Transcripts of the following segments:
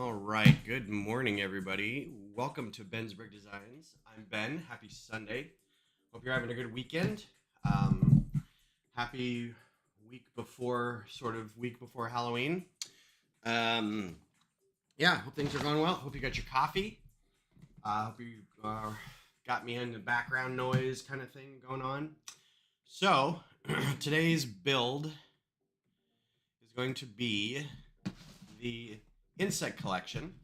All right. Good morning, everybody. Welcome to Ben's Brick Designs. I'm Ben. Happy Sunday. Hope you're having a good weekend. Um, Happy week before Halloween. Um, yeah, hope things are going well. Hope you got your coffee. Hope you got me in the background noise kind of thing going on. So, today's build is going to be the insect collection,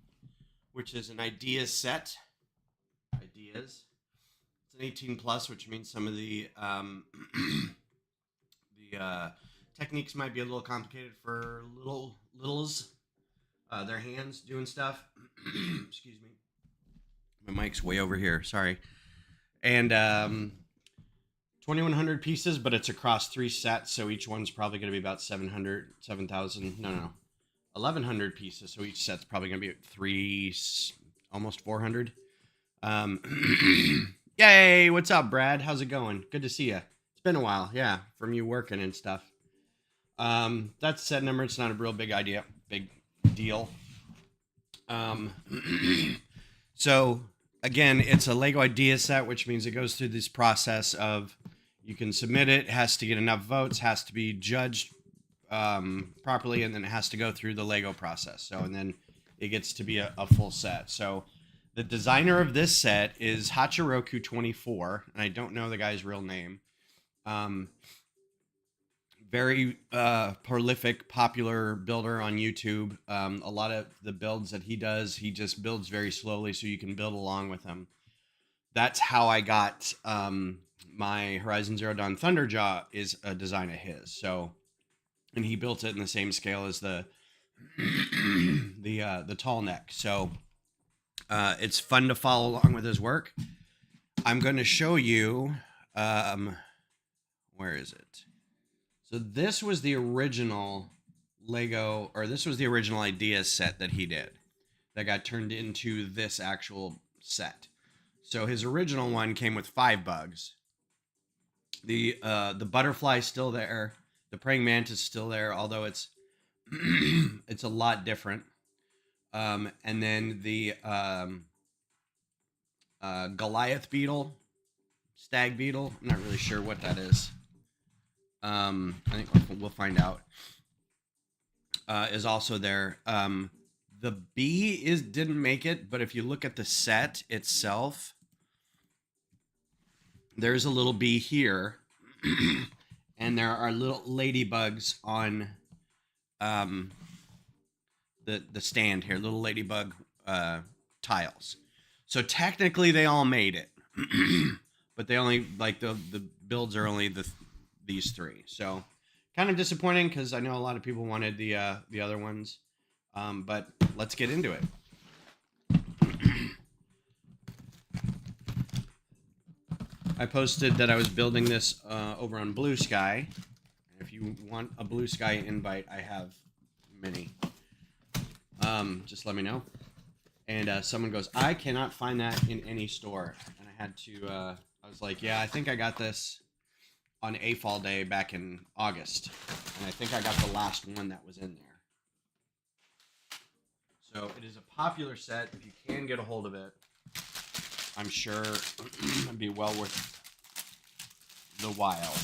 which is an ideas set. Ideas. It's an 18 plus, which means some of the the techniques might be a little complicated for littles. Their hands doing stuff. Excuse me. My mic's way over here. Sorry. And 2,100 pieces, but it's across 3 sets, so each one's probably going to be about 7,000. No. 1,100 pieces, so each set's probably going to be almost 400. Yay! What's up, Brad? How's it going? Good to see you. It's been a while, yeah, from you working and stuff. That's set number. It's not a real big deal. So again, it's a Lego idea set, which means it goes through this process of you can submit it, has to get enough votes, has to be judged properly, and then it has to go through the Lego process. So, and then it gets to be a full set. So the designer of this set is Hachiroku24, and I don't know the guy's real name. Very prolific, popular builder on YouTube. A lot of the builds that he does, he just builds very slowly so you can build along with him. That's how I got my Horizon Zero Dawn Thunderjaw is a design of his. So, and he built it in the same scale as the the tall neck. So it's fun to follow along with his work. I'm going to show you. Where is it? So this was the original Lego, or this was the original idea set that he did that got turned into this actual set. So his original one came with 5 bugs. The butterfly still there. The praying mantis is still there, although it's it's a lot different. And then the Goliath beetle, stag beetle. I'm not really sure what that is. I think we'll find out. Is also there. The bee didn't make it, but if you look at the set itself, there's a little bee here, and there are little ladybugs on the stand here, little ladybug tiles. So technically they all made it, but they only like the builds are only these 3. So kind of disappointing because I know a lot of people wanted the other ones, but let's get into it. I posted that I was building this over on Blue Sky. If you want a Blue Sky invite, I have many. Just let me know. And someone goes, I cannot find that in any store. And I had to, I was like, yeah, I think I got this on AFAL Day back in August. And I think I got the last one that was in there. So it is a popular set. If you can get a hold of it, I'm sure it'd be well worth the while.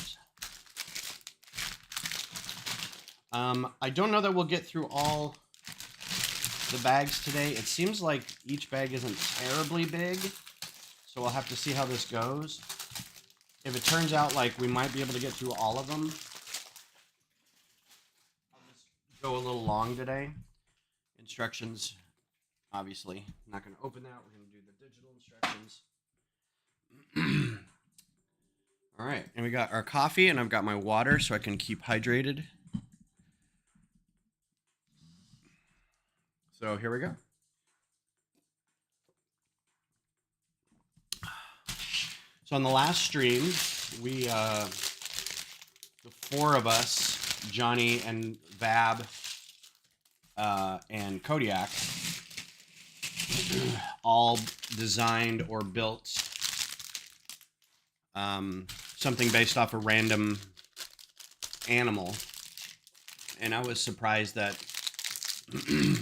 I don't know that we'll get through all the bags today. It seems like each bag isn't terribly big, so we'll have to see how this goes. If it turns out like we might be able to get through all of them, I'll just go a little long today. Instructions, obviously. I'm not going to open that. We're going to do the digital instructions. All right, and we got our coffee, and I've got my water so I can keep hydrated. So here we go. So on the last stream, we, the 4 of us, Johnny and Vab and Kodiak, all designed or built something based off a random animal. And I was surprised that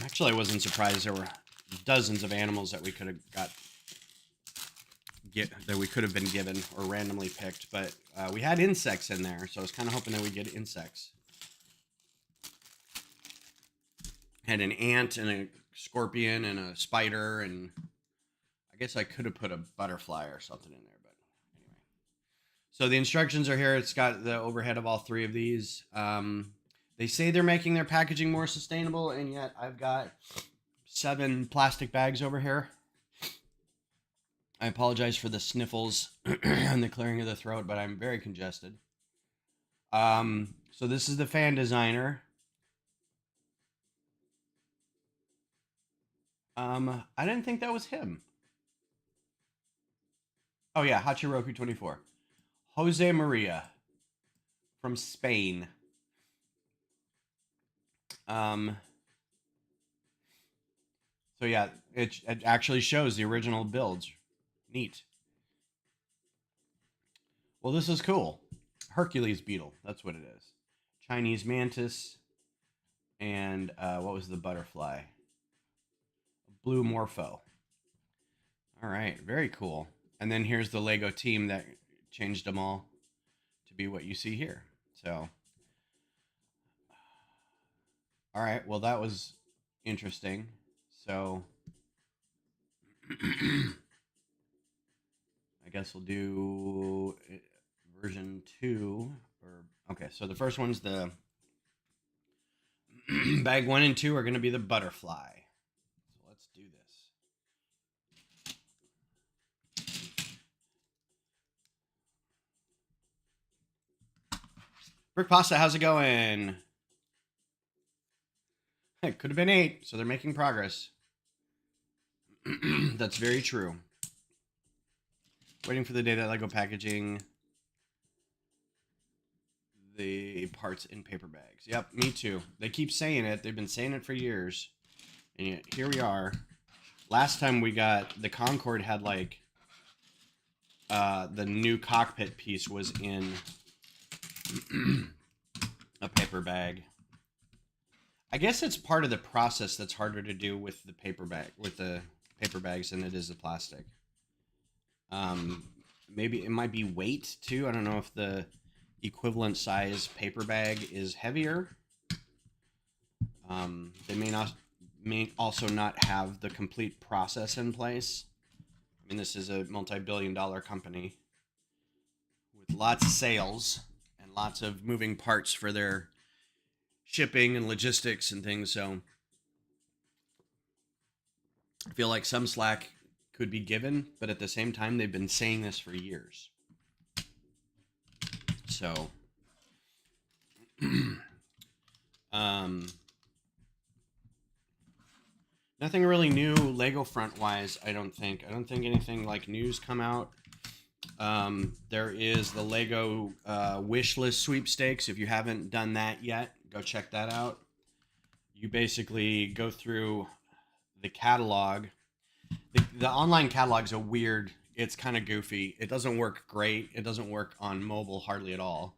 Actually, I wasn't surprised. There were dozens of animals that we could have that we could have been given or randomly picked, but we had insects in there, so I was kind of hoping that we'd get insects. Had an ant and a scorpion and a spider, and I guess I could have put a butterfly or something in there, but anyway. So the instructions are here. It's got the overhead of all three of these. They say they're making their packaging more sustainable, and yet I've got 7 plastic bags over here. I apologize for the sniffles and the clearing of the throat, but I'm very congested. So this is the fan designer. I didn't think that was him. Oh yeah, Hachiroku 24. Jose Maria from Spain. So yeah, it actually shows the original builds. Neat. Well, this is cool. Hercules beetle. That's what it is. Chinese mantis. And what was the butterfly? Blue morpho. All right, very cool. And then here's the Lego team that changed them all to be what you see here. So, all right, well, that was interesting. So, I guess we'll do version 2. Okay, so the first one's the bag 1 and 2 are going to be the butterfly. So let's do this. Brick Pasta, how's it going? It could have been 8, so they're making progress. That's very true. Waiting for the day that Lego packaging the parts in paper bags. Yep, me too. They keep saying it. They've been saying it for years. And yet, here we are. Last time we got the Concorde had like the new cockpit piece was in a paper bag. I guess it's part of the process that's harder to do with the paper bags than it is the plastic. Maybe it might be weight too. I don't know if the equivalent size paper bag is heavier. They may also not have the complete process in place. I mean, this is a multi-billion-dollar company with lots of sales and lots of moving parts for their shipping and logistics and things. So I feel like some slack could be given, but at the same time, they've been saying this for years. So, nothing really new Lego front wise. I don't think anything like news come out. There is the Lego wish list sweepstakes. If you haven't done that yet, go check that out. You basically go through the catalog. The online catalog's a weird. It's kind of goofy. It doesn't work great. It doesn't work on mobile hardly at all.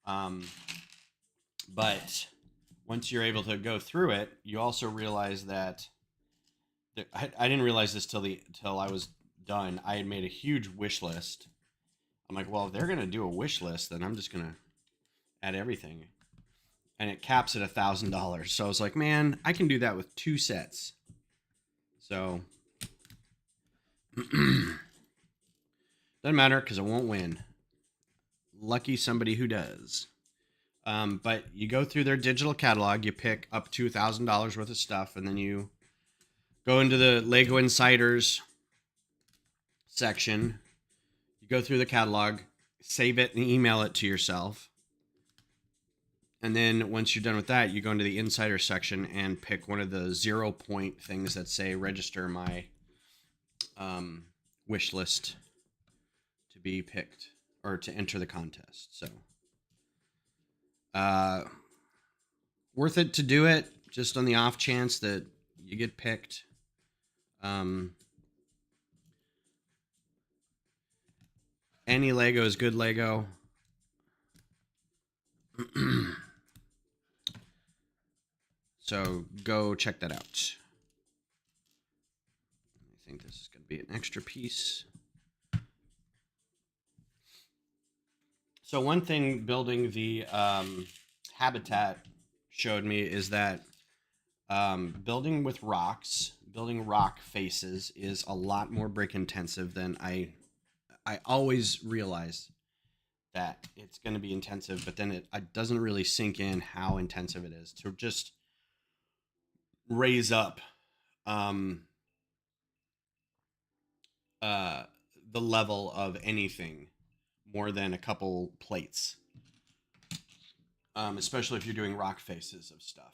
But once you're able to go through it, you also realize that I didn't realize this till I was done. I had made a huge wish list. I'm like, well, if they're gonna do a wish list, then I'm just gonna add everything, and it caps at $1,000. So I was like, man, I can do that with 2 sets. So doesn't matter because I won't win. Lucky somebody who does. But you go through their digital catalog, you pick up to $1,000 worth of stuff, and then you go into the Lego Insiders section. You go through the catalog, save it, and email it to yourself. And then once you're done with that, you go into the Insider section and pick one of the 0 point things that say register my wish list to be picked or to enter the contest. So worth it to do it just on the off chance that you get picked. Any Lego is good Lego. So go check that out. I think this is going to be an extra piece. So one thing building the habitat showed me is that building with rocks, building rock faces is a lot more brick intensive than I always realized that it's going to be intensive, but then it doesn't really sink in how intensive it is to just raise up um, uh, the level of anything more than a couple plates, especially if you're doing rock faces of stuff.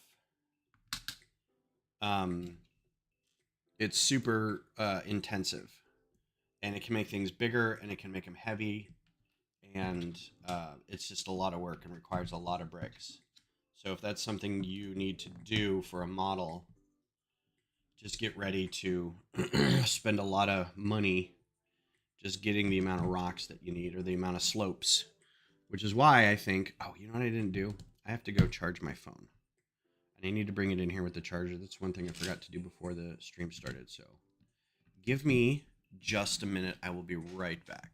Um, it's super intensive, and it can make things bigger, and it can make them heavy, and it's just a lot of work and requires a lot of bricks. So if that's something you need to do for a model, just get ready to spend a lot of money just getting the amount of rocks that you need or the amount of slopes, which is why I think, oh, you know what I didn't do? I have to go charge my phone. And I need to bring it in here with the charger. That's one thing I forgot to do before the stream started. So give me just a minute. I will be right back.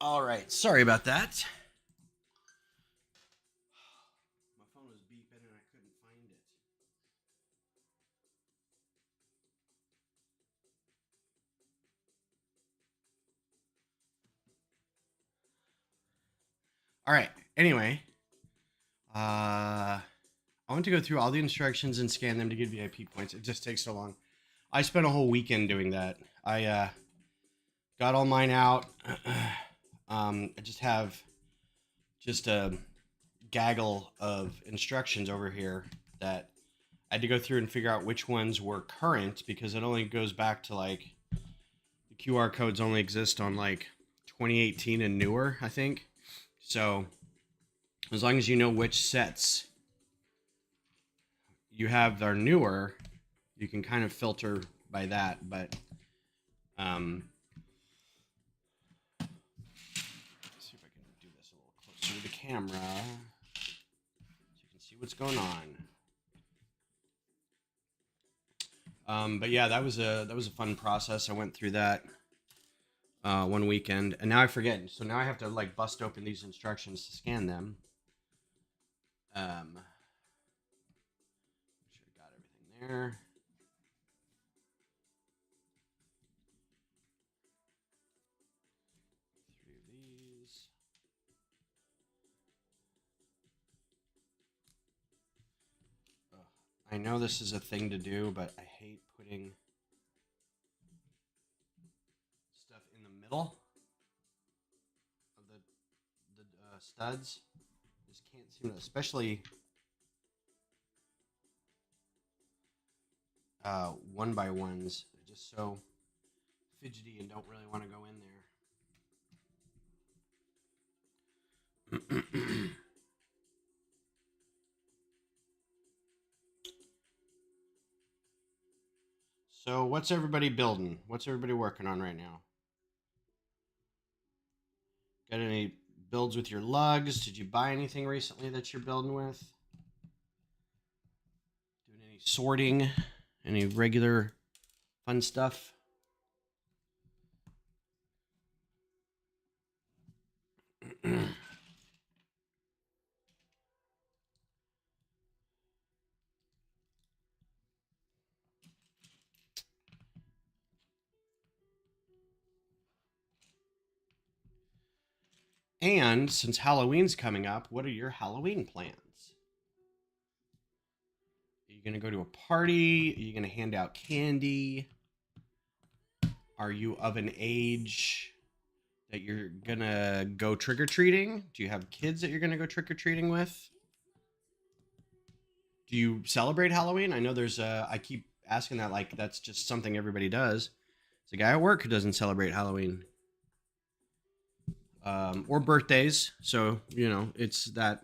All right. Sorry about that. My phone was beeping and I couldn't find it. All right. Anyway, I want to go through all the instructions and scan them to get VIP points. It just takes so long. I spent a whole weekend doing that. I got all mine out. I just have just a gaggle of instructions over here that I had to go through and figure out which ones were current because it only goes back to like the QR codes only exist on like 2018 and newer, I think. So as long as you know which sets you have that are newer, you can kind of filter by that. But let's see if I can do this a little closer to the camera so you can see what's going on. But yeah, that was a fun process. I went through that one weekend, and now I forget. So now I have to like bust open these instructions to scan them. Make sure I got everything there. Three of these. I know this is a thing to do, but I hate putting stuff in the middle of the studs. Just can't seem to, especially one by ones. They're just so fidgety and don't really want to go in there. So what's everybody building? What's everybody working on right now? Got any builds with your lugs? Did you buy anything recently that you're building with? Doing any sorting? Any regular fun stuff? And since Halloween's coming up, what are your Halloween plans? Are you going to go to a party? Are you going to hand out candy? Are you of an age that you're going to go trick-or-treating? Do you have kids that you're going to go trick-or-treating with? Do you celebrate Halloween? I know there's I keep asking that like that's just something everybody does. There's a guy at work who doesn't celebrate Halloween. Or birthdays. So, you know, it's that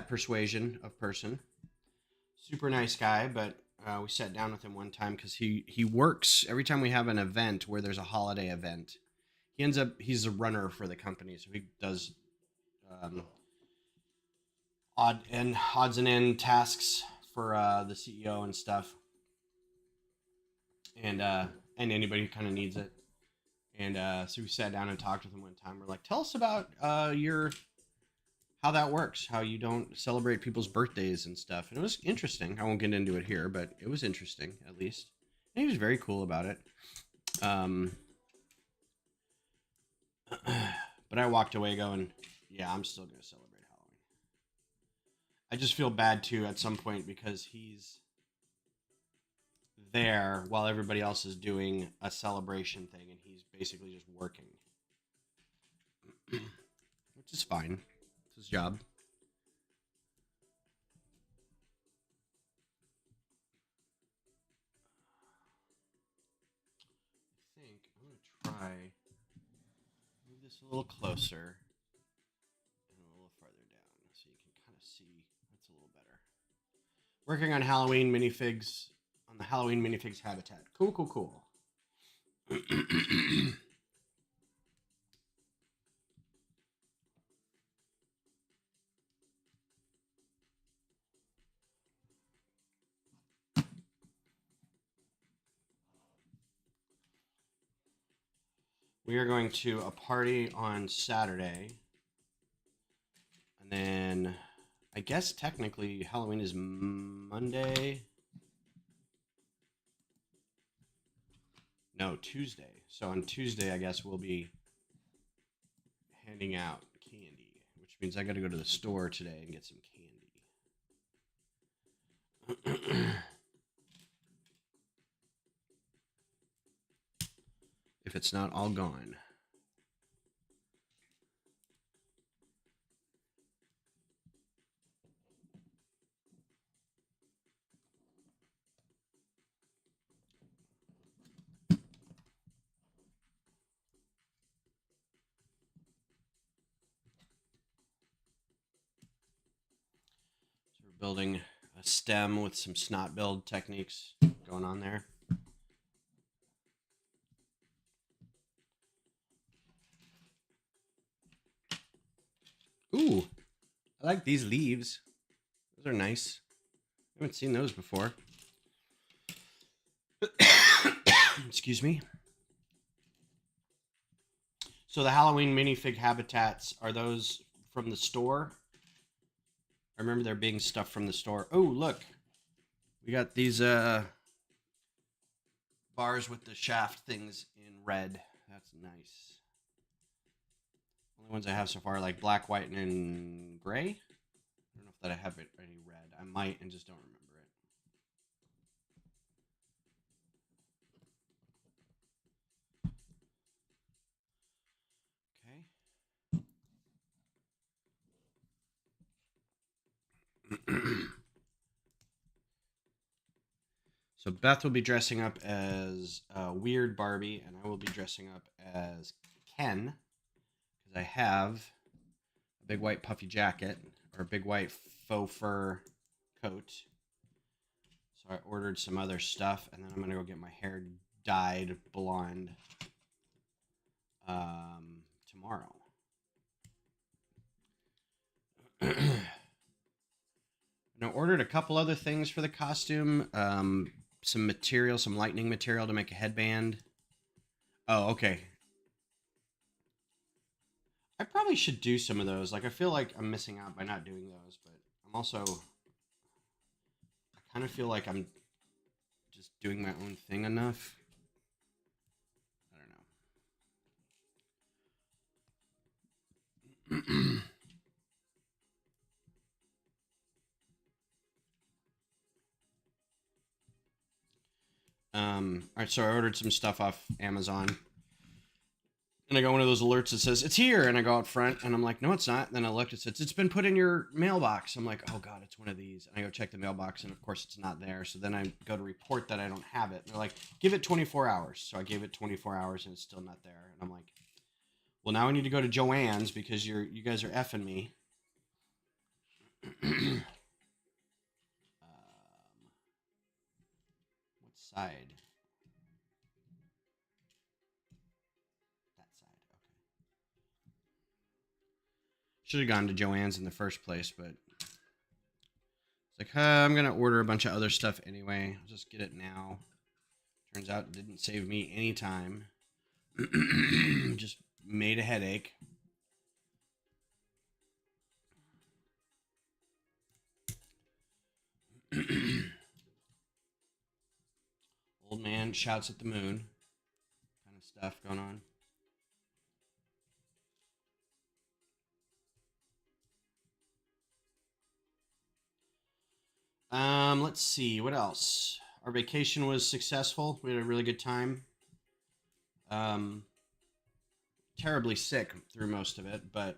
persuasion of person. Super nice guy, but we sat down with him one time because he works every time we have an event where there's a holiday event. He's a runner for the company, so he does odds and end tasks for the CEO and stuff, and anybody who kind of needs it. And so we sat down and talked with him one time. We're like, tell us about how that works, how you don't celebrate people's birthdays and stuff. And it was interesting. I won't get into it here, but it was interesting at least. And he was very cool about it. But I walked away going, yeah, I'm still going to celebrate Halloween. I just feel bad too at some point because he's there while everybody else is doing a celebration thing and he's basically just working. Which is fine. It's his job. I think I'm going to try move this a little closer and a little farther down so you can kind of see that's a little better. Working on Halloween minifigs, on the Halloween minifigs habitat. Cool, cool, cool. We are going to a party on Saturday. And then I guess technically Halloween is Monday. No, Tuesday. So on Tuesday, I guess we'll be handing out candy, which means I got to go to the store today and get some candy. If it's not all gone. building a stem with some snot build techniques going on there. Ooh, I like these leaves. Those are nice. I haven't seen those before. Excuse me. So the Halloween minifig habitats, are those from the store? I remember there being stuff from the store. Oh, look. We got these bars with the shaft things in red. That's nice. Only ones I have so far are like black, white, and gray. I don't know if that I have it any red. I might and just don't remember it. Okay. So Beth will be dressing up as Weird Barbie, and I will be dressing up as Ken, because I have a big white puffy jacket, or a big white faux fur coat. So I ordered some other stuff, and then I'm going to go get my hair dyed blonde tomorrow. And I ordered a couple other things for the costume. Some material, some lightning material to make a headband. Oh, okay. I probably should do some of those. Like, I feel like I'm missing out by not doing those, but I'm also... I kind of feel like I'm just doing my own thing enough. I don't know. All right, so I ordered some stuff off Amazon. And I got one of those alerts that says, it's here. And I go out front and I'm like, no, it's not. And then I looked, it says, it's been put in your mailbox. I'm like, oh God, it's one of these. And I go check the mailbox and of course it's not there. So then I go to report that I don't have it. And they're like, give it 24 hours. So I gave it 24 hours and it's still not there. And I'm like, well, now I need to go to Joann's because you guys are effing me. What side? Should have gone to Joann's in the first place, but it's like, I'm going to order a bunch of other stuff anyway. I'll just get it now. Turns out it didn't save me any time. Just made a headache. Old man shouts at the moon. Kind of stuff going on. Let's see, what else? Our vacation was successful. We had a really good time. Terribly sick through most of it, but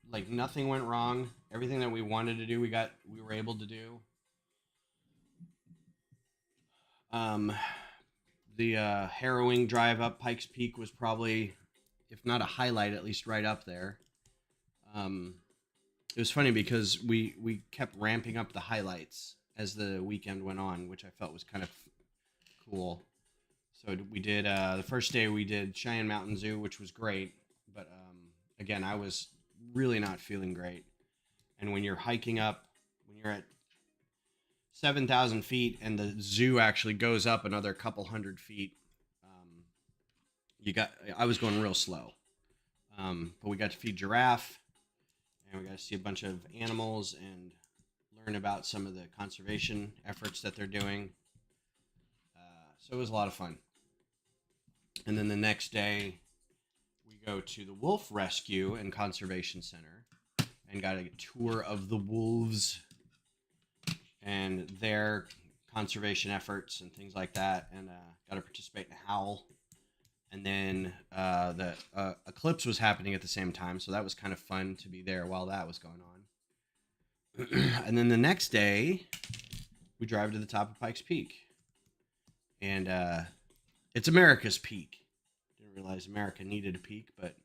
like nothing went wrong. Everything that we wanted to do, we were able to do. The harrowing drive up Pikes Peak was probably, if not a highlight, at least right up there. It was funny because we kept ramping up the highlights as the weekend went on, which I felt was kind of cool. So we did the first day we did Cheyenne Mountain Zoo, which was great, but again, I was really not feeling great. And when you're hiking up, when you're at 7,000 feet and the zoo actually goes up another couple hundred feet, I was going real slow. But we got to feed giraffe, and we got to see a bunch of animals and learn about some of the conservation efforts that they're doing. So it was a lot of fun. And then the next day, we go to the Wolf Rescue and Conservation Center and got a tour of the wolves and their conservation efforts and things like that, and got to participate in a howl. And then the eclipse was happening at the same time, so that was kind of fun to be there while that was going on. And then the next day, we drive to the top of Pikes Peak. And it's America's peak. Didn't realize America needed a peak, but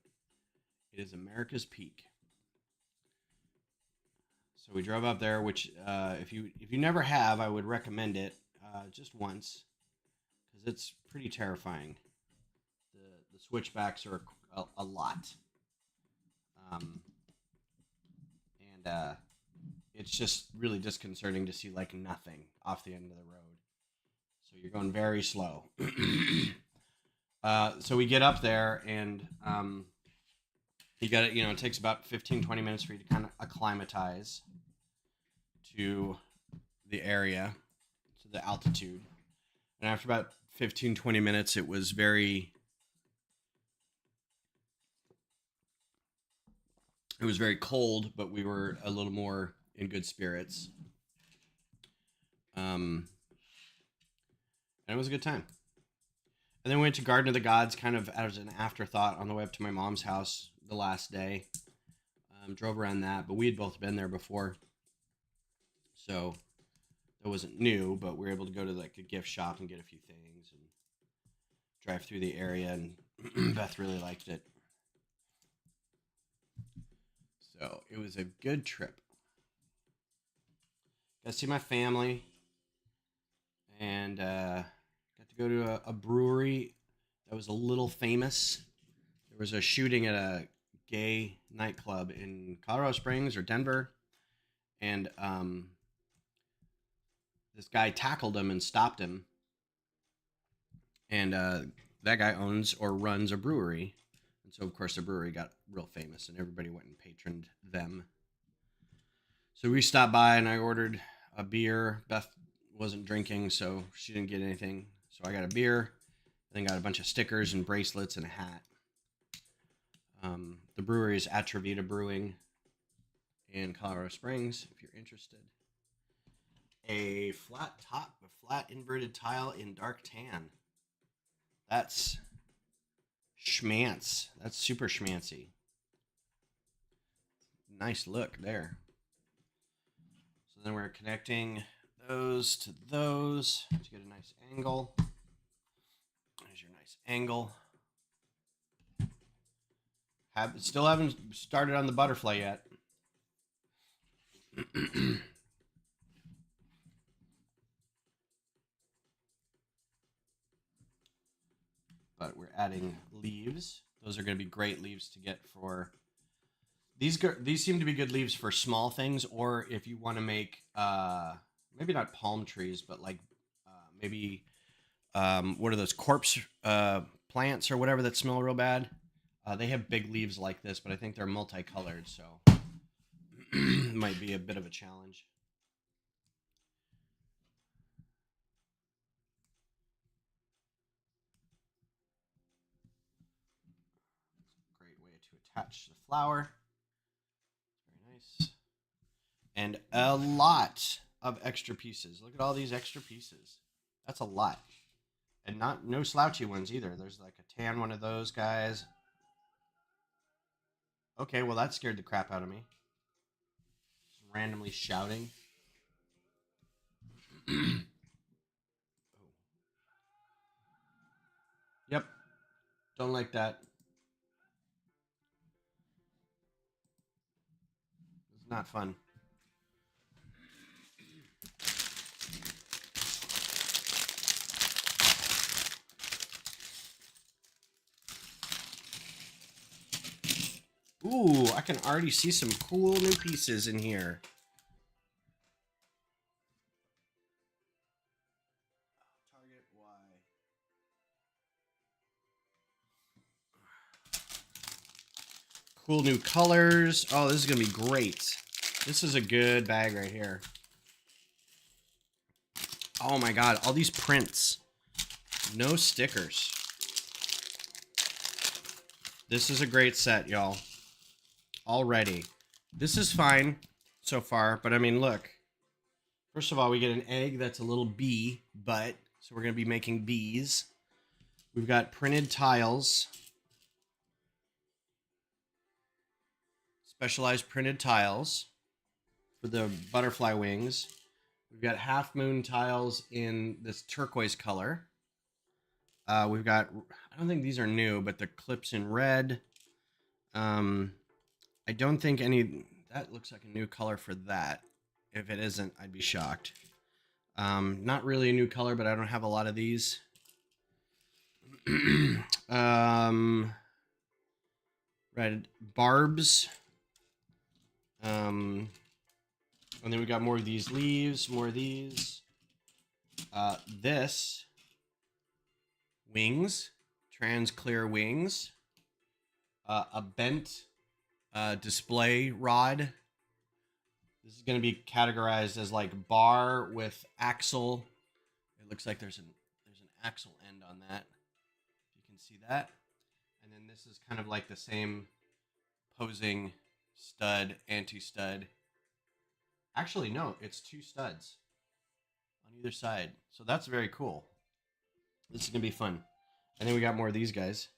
it is America's peak. So we drove up there, which if you never have, I would recommend it just once because it's pretty terrifying. The switchbacks are a lot, um, and it's just really disconcerting to see like nothing off the end of the road. So you're going very slow. So we get up there and you got it. You know, it takes about 15, 20 minutes for you to kind of acclimatize to the area, to the altitude. And after about 15, 20 minutes, it was very cold, but we were a little more in good spirits. And it was a good time. And then we went to Garden of the Gods kind of as an afterthought on the way up to my mom's house the last day. Drove around that, but we had both been there before. So that wasn't new, but we were able to go to like a gift shop and get a few things and drive through the area, and Beth really liked it. So it was a good trip. Got to see my family and got to go to a brewery that was a little famous. There was a shooting at a gay nightclub in Colorado Springs or Denver, and this guy tackled him and stopped him. And that guy owns or runs a brewery, and so of course the brewery got real famous, and everybody went and patroned them. So we stopped by, and I ordered a beer. Beth wasn't drinking, so she didn't get anything. So I got a beer, then got a bunch of stickers and bracelets and a hat. The brewery is Atrevita Brewing in Colorado Springs, if you're interested. A flat top, a flat inverted tile in dark tan. That's schmance. That's super schmancy. Nice look there. So then we're connecting those to those to get a nice angle. There's your nice angle. Still haven't started on the butterfly yet. But we're adding leaves. Those are going to be great leaves to get for these. These seem to be good leaves for small things, or if you want to make maybe not palm trees, but like maybe what are those corpse plants or whatever that smell real bad. They have big leaves like this, but I think they're multicolored, so it might be a bit of a challenge. Great way to attach the flower. Very nice. And a lot of extra pieces. Look at all these extra pieces. That's a lot. And no slouchy ones either. There's like a tan one of those guys. Okay, well that scared the crap out of me. Just randomly shouting. Yep. Don't like that. It's not fun. Ooh, I can already see some cool new pieces in here. Target Y. Cool new colors. Oh, this is going to be great. This is a good bag right here. Oh my god, all these prints. No stickers. This is a great set, y'all. Already. This is fine so far, but I mean, look. First of all, we get an egg that's a little bee butt, so we're going to be making bees. We've got printed tiles. Specialized printed tiles for the butterfly wings. We've got half moon tiles in this turquoise color. We've got, I don't think these are new, but the clips in red. I don't think any, that looks like a new color for that. If it isn't, I'd be shocked. Not really a new color, but I don't have a lot of these. Red barbs. And then we got more of these leaves, more of these. This wings, trans clear wings. A bent display rod. This is going to be categorized as like bar with axle. It looks like there's an axle end on that. You can see that. And then this is kind of like the same posing stud, anti-stud. Actually, no, it's 2 studs on either side. So that's very cool. This is going to be fun. And then we got more of these guys,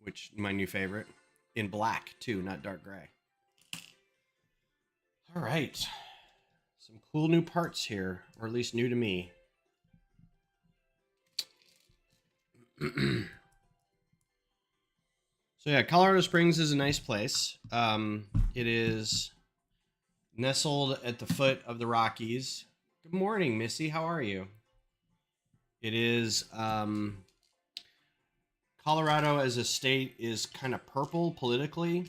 which my new favorite, in black too, not dark gray. All right. Some cool new parts here, or at least new to me. So yeah, Colorado Springs is a nice place. It is nestled at the foot of the Rockies. Good morning, Missy. How are you? It is Colorado as a state is kind of purple politically.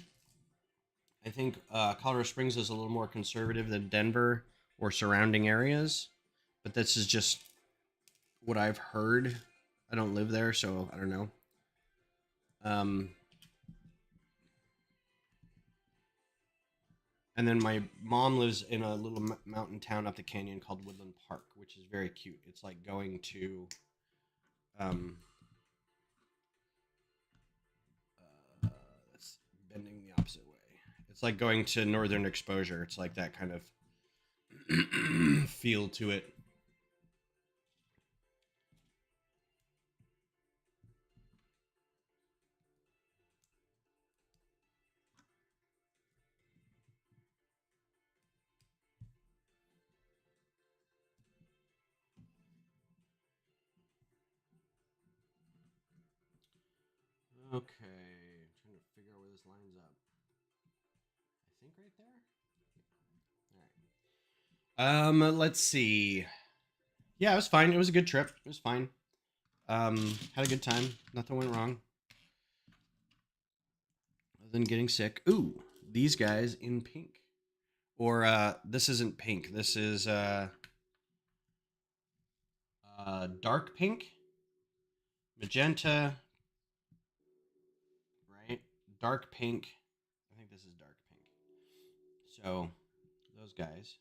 I think Colorado Springs is a little more conservative than Denver or surrounding areas, but this is just what I've heard. I don't live there, so I don't know. And then my mom lives in a little mountain town up the canyon called Woodland Park, which is very cute. It's like going to that's bending the opposite way. It's like going to Northern Exposure. It's like that kind of feel to it. Okay, I'm trying to figure out where this lines up. I think right there. All right. Let's see. Yeah, it was fine. It was a good trip. It was fine. Had a good time. Nothing went wrong. Other than getting sick. Ooh, these guys in pink. Or this isn't pink. This is dark pink, magenta, right? Dark pink. I think this is dark pink. So those guys.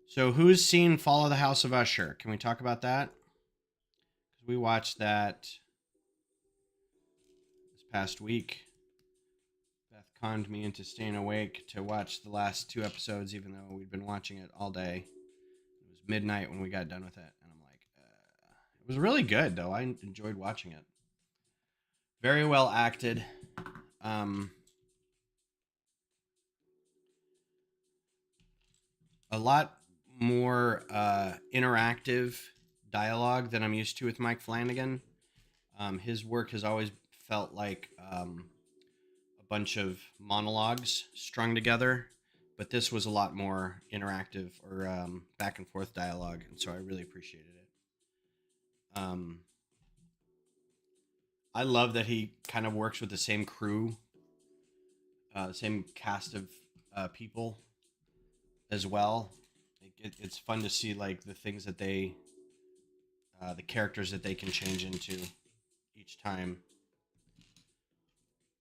So who's seen Follow the House of Usher? Can we talk about that? Because we watched that this past week. Beth conned me into staying awake to watch the last 2 episodes, even though we'd been watching it all day. It was midnight when we got done with it, and I'm like, it was really good though. I enjoyed watching it. Very well acted. A lot more interactive dialogue than I'm used to with Mike Flanagan. His work has always felt like a bunch of monologues strung together, but this was a lot more interactive or back and forth dialogue, and so I really appreciated it. I love that he kind of works with the same crew, the same cast of people as well. It's fun to see like the things that they, the characters that they can change into each time.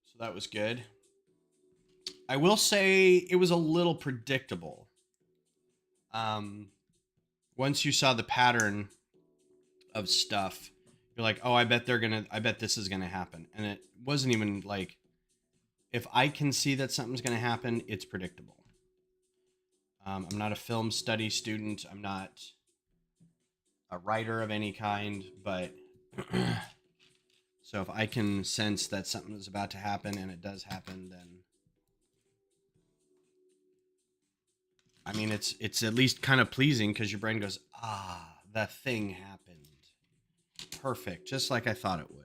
So that was good. I will say it was a little predictable. Once you saw the pattern of stuff, you're like, oh, I bet this is gonna happen. And it wasn't even like, if I can see that something's gonna happen, it's predictable. I'm not a film study student. I'm not a writer of any kind, but so if I can sense that something is about to happen and it does happen, then I mean, it's at least kind of pleasing because your brain goes, ah, that thing happened. perfect, just like I thought it would.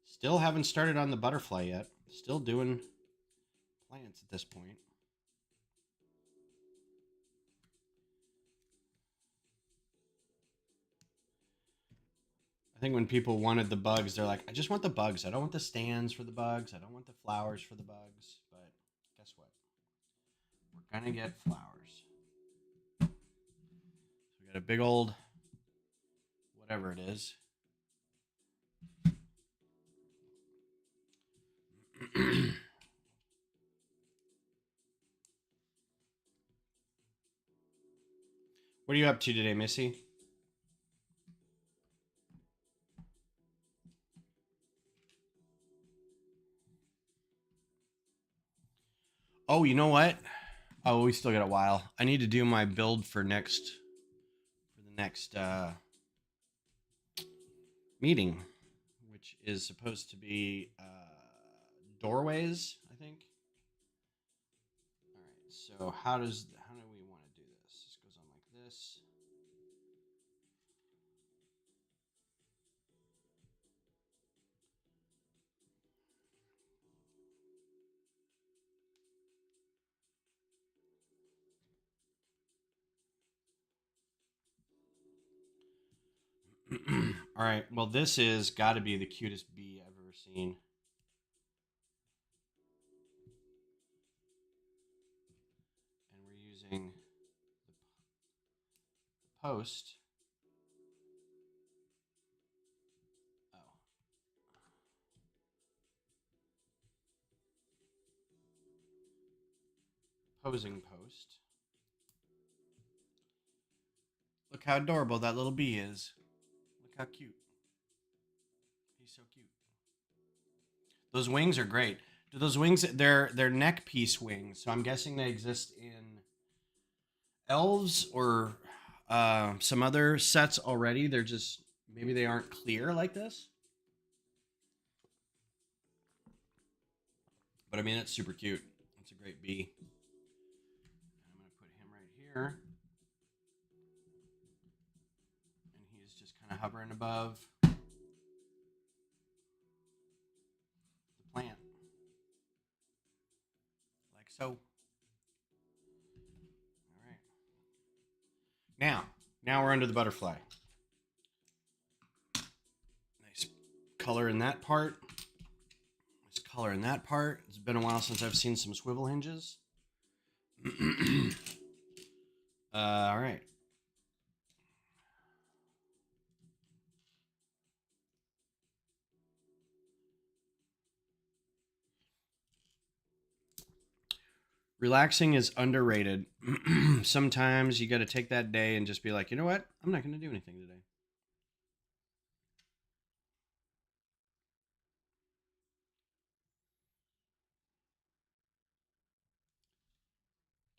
Still haven't started on the butterfly yet. Still doing plants at this point. I think when people wanted the bugs, they're like, I just want the bugs. I don't want the stands for the bugs. I don't want the flowers for the bugs. But guess what? We're going to get flowers. So we got a big old, whatever it is. What are you up to today, Missy? Oh, you know what? Oh, we still got a while. I need to do my build for the next meeting, which is supposed to be doorways, I think. All right. So how do we want to do this? This goes on like this. All right. Well, this is got to be the cutest bee I've ever seen. And we're using the post. Oh. Posing post. Look how adorable that little bee is. Look how cute. He's so cute. Those wings are great. Do those wings? They're neck piece wings, so I'm guessing they exist in elves or some other sets already. They're just maybe they aren't clear like this. But I mean, it's super cute. It's a great bee. And I'm gonna put him right here, and he's just kind of hovering above the plant, like so. All right. Now we're under the butterfly. Nice color in that part. Nice color in that part. It's been a while since I've seen some swivel hinges. All right. Relaxing is underrated. Sometimes you got to take that day and just be like, you know what? I'm not going to do anything today.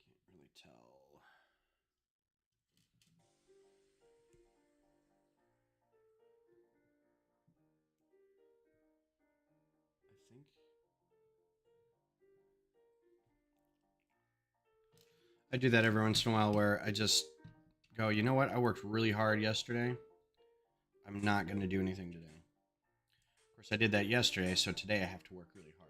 Can't really tell. I think I do that every once in a while where I just go, you know what? I worked really hard yesterday. I'm not going to do anything today. Of course, I did that yesterday, so today I have to work really hard.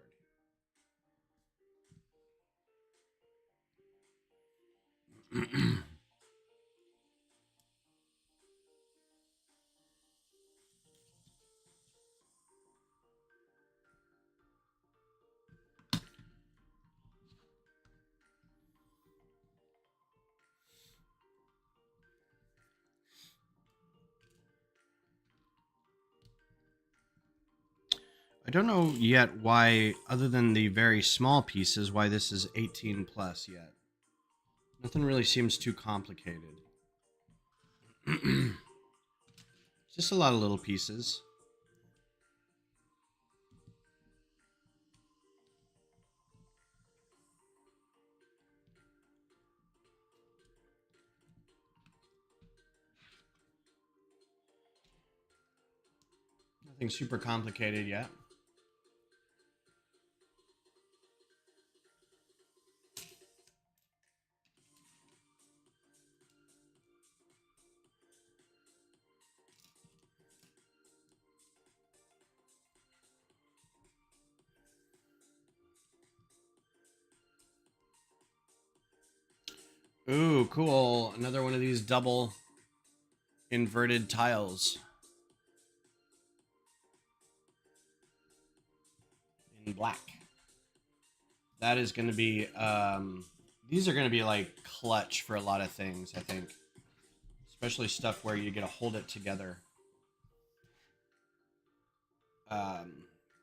I don't know yet why, other than the very small pieces, why this is 18 plus yet. Nothing really seems too complicated. Just a lot of little pieces. Nothing super complicated yet. Ooh, cool. Another one of these double inverted tiles in black. That is going to be, these are going to be like clutch for a lot of things, I think. Especially stuff where you get to hold it together.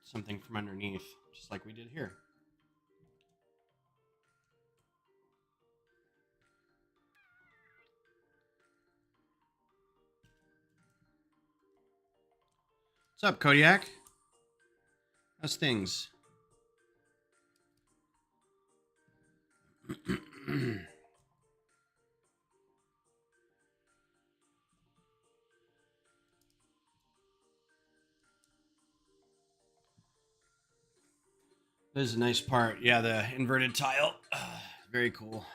Something from underneath, just like we did here. What's up, Kodiak? How's things? This is a nice part. Yeah, the inverted tile. Very cool.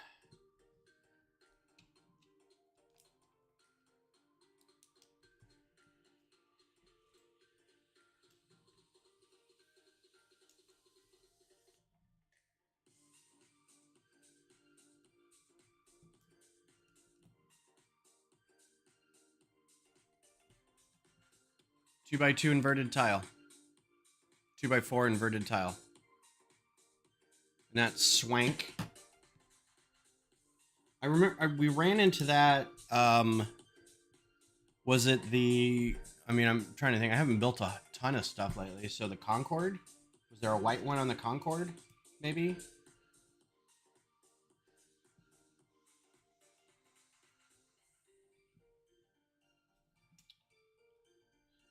Two by two inverted tile. 2x4 inverted tile. And that's swank. I remember we ran into that. Was it the? I mean, I'm trying to think. I haven't built a ton of stuff lately. So the Concorde. Was there a white one on the Concorde? Maybe.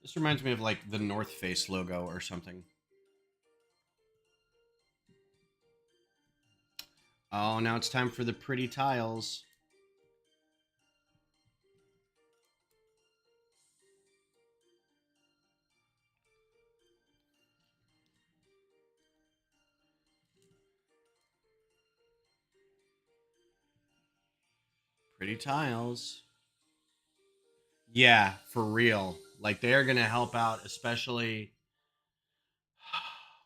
This reminds me of like the North Face logo or something. Oh, now it's time for the pretty tiles. Pretty tiles. Yeah, for real. Like they are going to help out, especially.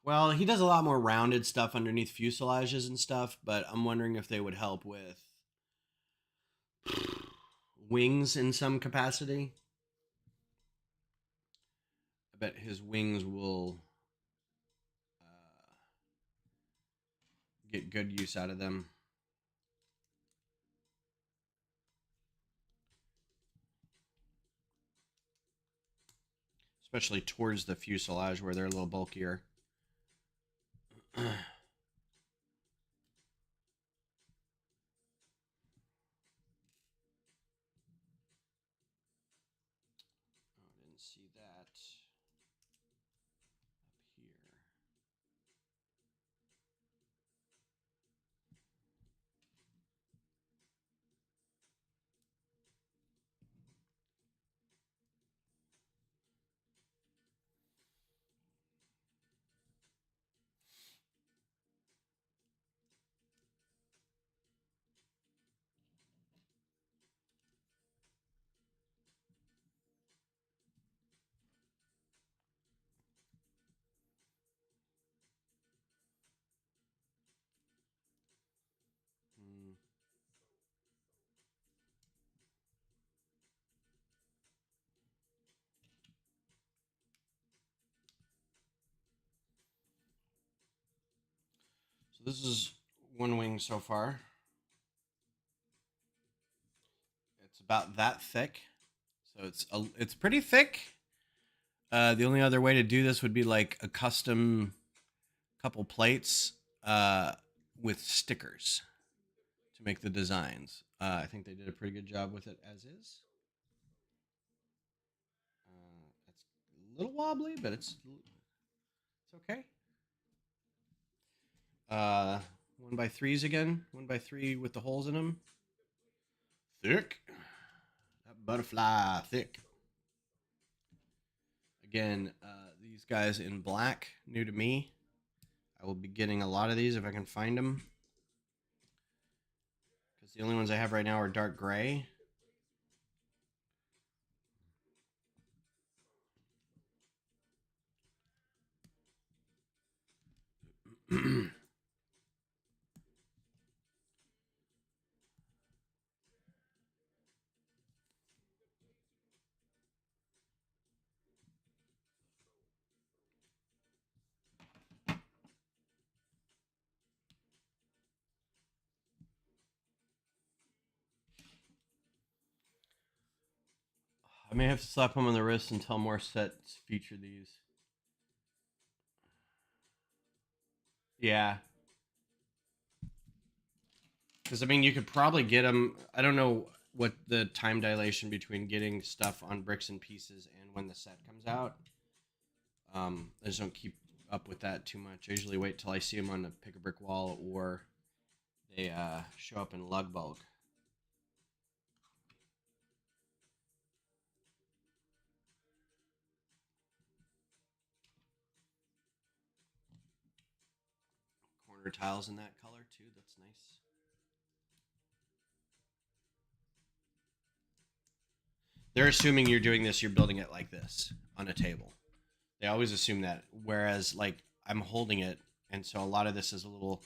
Well, he does a lot more rounded stuff underneath fuselages and stuff, but I'm wondering if they would help with wings in some capacity. I bet his wings will get good use out of them. Especially towards the fuselage where they're a little bulkier. Oh, I didn't see that up here. Hmm. So this is one wing so far. It's about that thick. So it's pretty thick. The only other way to do this would be like a custom couple plates with stickers to make the designs. I think they did a pretty good job with it as is. It's a little wobbly, but it's okay. 1x3s again. 1x3 with the holes in them. Thick. That butterfly thick. Again, these guys in black, new to me. I will be getting a lot of these if I can find them. Because the only ones I have right now are dark gray. I may have to slap him on the wrist until more sets feature these. Yeah. Because, I mean, you could probably get them. I don't know what the time dilation between getting stuff on bricks and pieces and when the set comes out. I just don't keep up with that too much. I usually wait till I see them on the pick a brick wall or they show up in lug bulk. Corner tiles in that color too. That's nice. They're assuming you're doing this, you're building it like this on a table. They always assume that. Whereas, like, I'm holding it, and so a lot of this is a little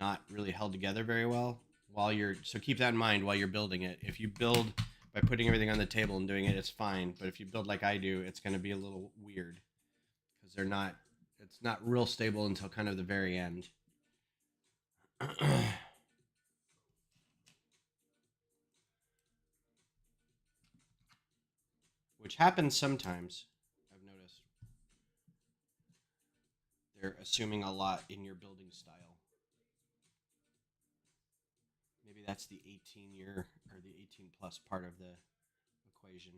not really held together very well while you're. So keep that in mind while you're building it. If you build by putting everything on the table and doing it, it's fine. But if you build like I do, it's going to be a little weird because they're not. It's not real stable until kind of the very end. Which happens sometimes. I've noticed. They're assuming a lot in your building style. Maybe that's the 18 year or the 18 plus part of the equation.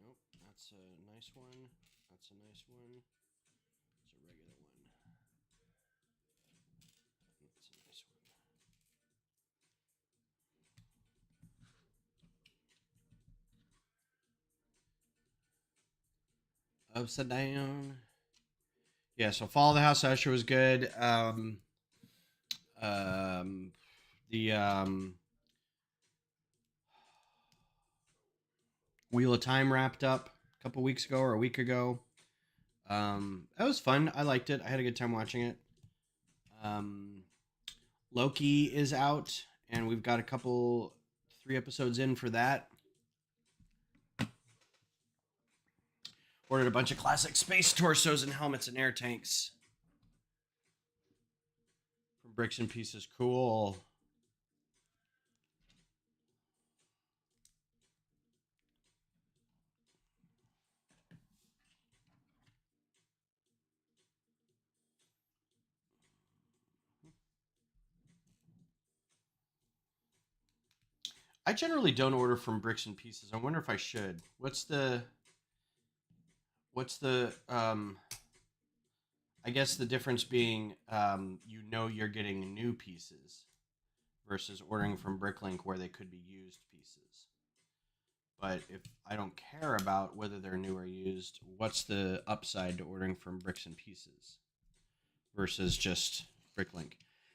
Nope, that's a nice one. That's a nice one. It's a regular one. That's a nice one. Upside down. Yeah, so Fall of the House Usher was good. Um, the Wheel of Time wrapped up a couple weeks ago or a week ago. That was fun. I liked it. I had a good time watching it. Um, Loki is out, and we've got a couple 3 episodes in for that. Ordered a bunch of classic space torsos and helmets and air tanks from Bricks and Pieces. Cool. I generally don't order from Bricks and Pieces. I wonder if I should. What's the I guess the difference being you're getting new pieces versus ordering from Bricklink where they could be used pieces. But if I don't care about whether they're new or used, what's the upside to ordering from Bricks and Pieces versus just Bricklink?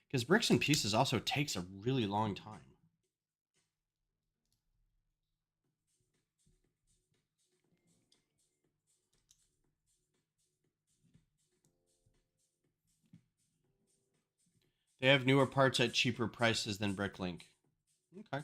Because Bricks and Pieces also takes a really long time. They have newer parts at cheaper prices than Bricklink. Okay.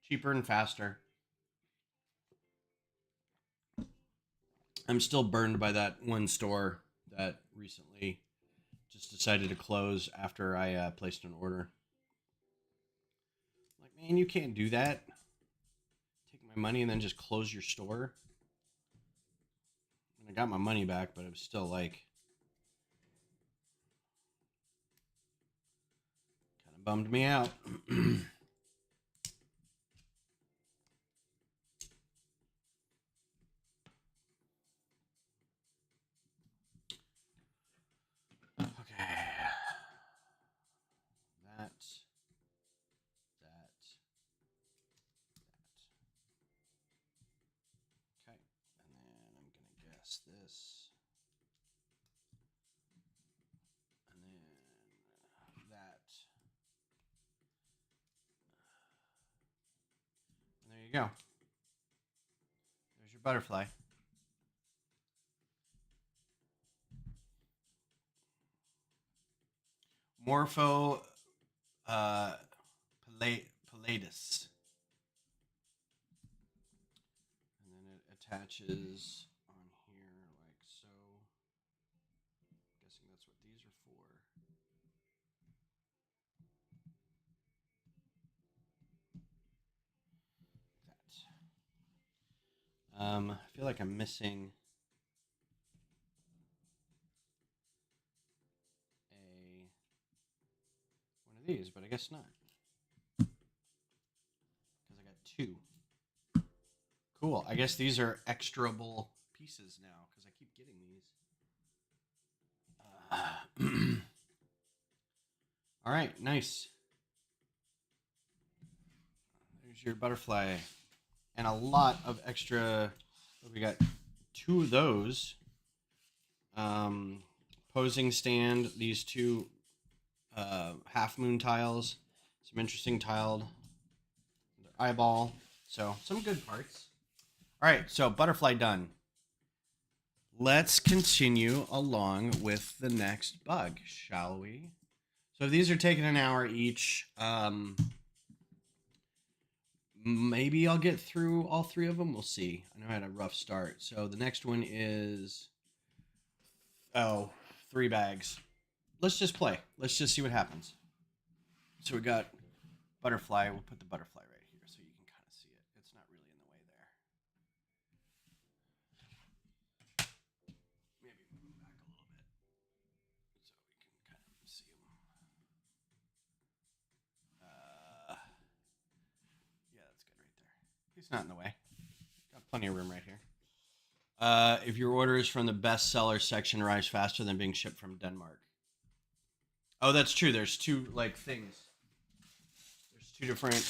Cheaper and faster. I'm still burned by that one store that recently just decided to close after I placed an order. Like, man, you can't do that. Take my money and then just close your store. And I got my money back, but it was still like kind of bummed me out. guess this. And then that. And there you go. There's your butterfly. Morpho Pilatus. And then it attaches on here like so. I'm guessing that's what these are for. That. I feel like I'm missing one of these, but I guess not. Because I got two. Cool. I guess these are extrable pieces now because I keep getting these. All right, nice. There's your butterfly. And a lot of extra. We got two of those. Posing stand, these two half moon tiles, some interesting tiled eyeball. So some good parts. All right, so butterfly done. Let's continue along with the next bug, shall we? So these are taking an hour each. Maybe I'll get through all three of them. We'll see. I know I had a rough start. So the next one is 3 bags. Let's just play. Let's just see what happens. So we got butterfly. We'll put the butterfly right here so you can kind of see it. It's not really in the way there. Maybe move them back a little bit so we can kind of see them. Yeah, that's good right there. He's not in the way. Got plenty of room right here. If your order is from the bestseller section, arrives faster than being shipped from Denmark. Oh, that's true. There's two like things. There's two different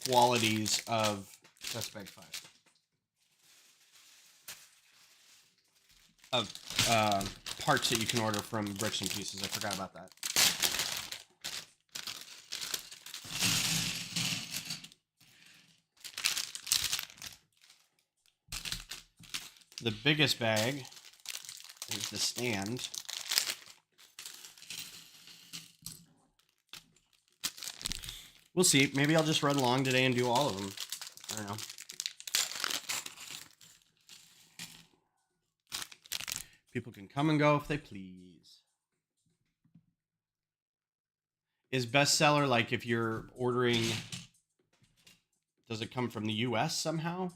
qualities of that's bag 5 of parts that you can order from Bricks and Pieces. I forgot about that. The biggest bag is the stand. We'll see. Maybe I'll just run along today and do all of them. I don't know. People can come and go if they please. Is bestseller like if you're ordering, does it come from the US somehow?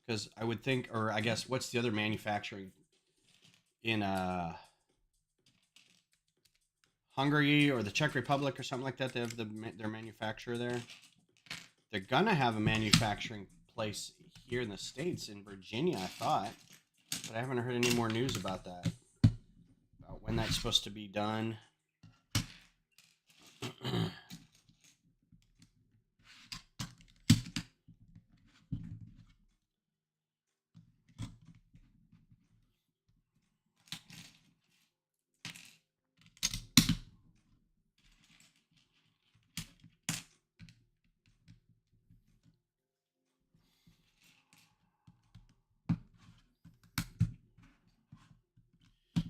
Because I would think, or I guess, what's the other manufacturing in Hungary or the Czech Republic or something like that? They have their manufacturer there. They're gonna have a manufacturing place here in the States, in Virginia, I thought, but I haven't heard any more news about that. About when that's supposed to be done.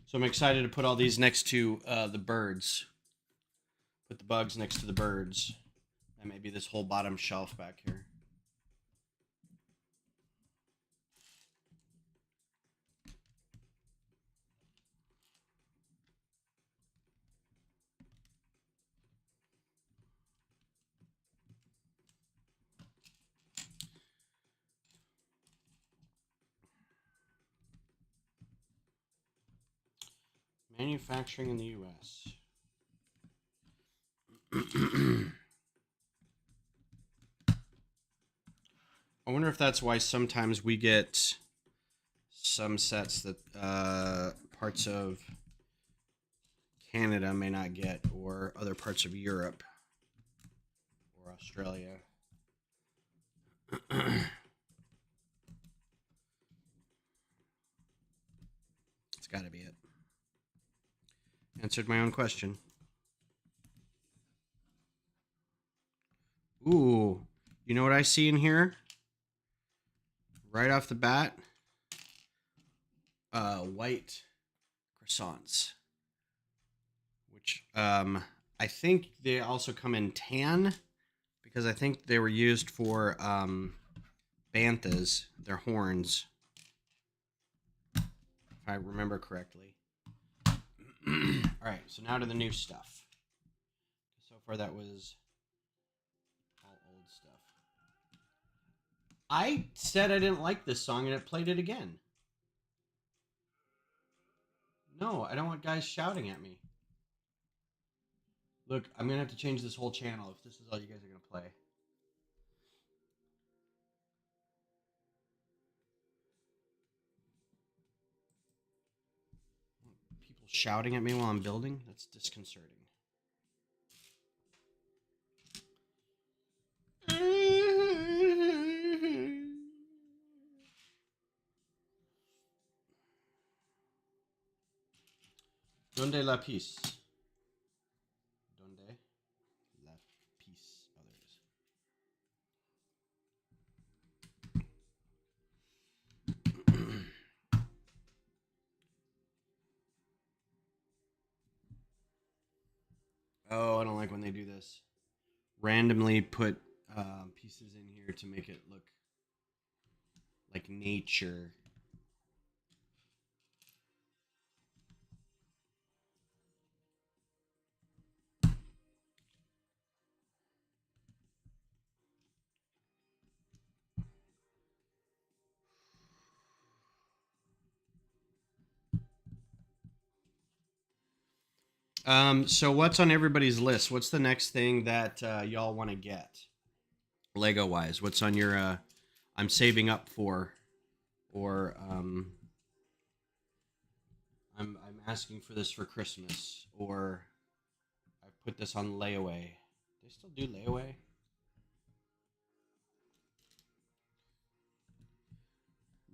So I'm excited to put all these next to the birds. Put the bugs next to the birds. And maybe this whole bottom shelf back here. Manufacturing in the U.S. I wonder if that's why sometimes we get some sets that parts of Canada may not get, or other parts of Europe or Australia. It's got to be it. Answered my own question. Ooh, you know what I see in here? Right off the bat, white croissants, which I think they also come in tan, because I think they were used for banthas, their horns, if I remember correctly. All right, so now to the new stuff. So far that was all old stuff. I said I didn't like this song and it played it again. No, I don't want guys shouting at me. Look, I'm going to have to change this whole channel if this is all you guys are going to play. People shouting at me while I'm building? That's disconcerting. Donde la peace? Donde la peace, others. Oh, I don't like when they do this. Randomly put pieces in here to make it look like nature. So what's on everybody's list? What's the next thing that y'all want to get? Lego wise, what's on your I'm saving up for, or I'm asking for this for Christmas, or I put this on layaway. They still do layaway?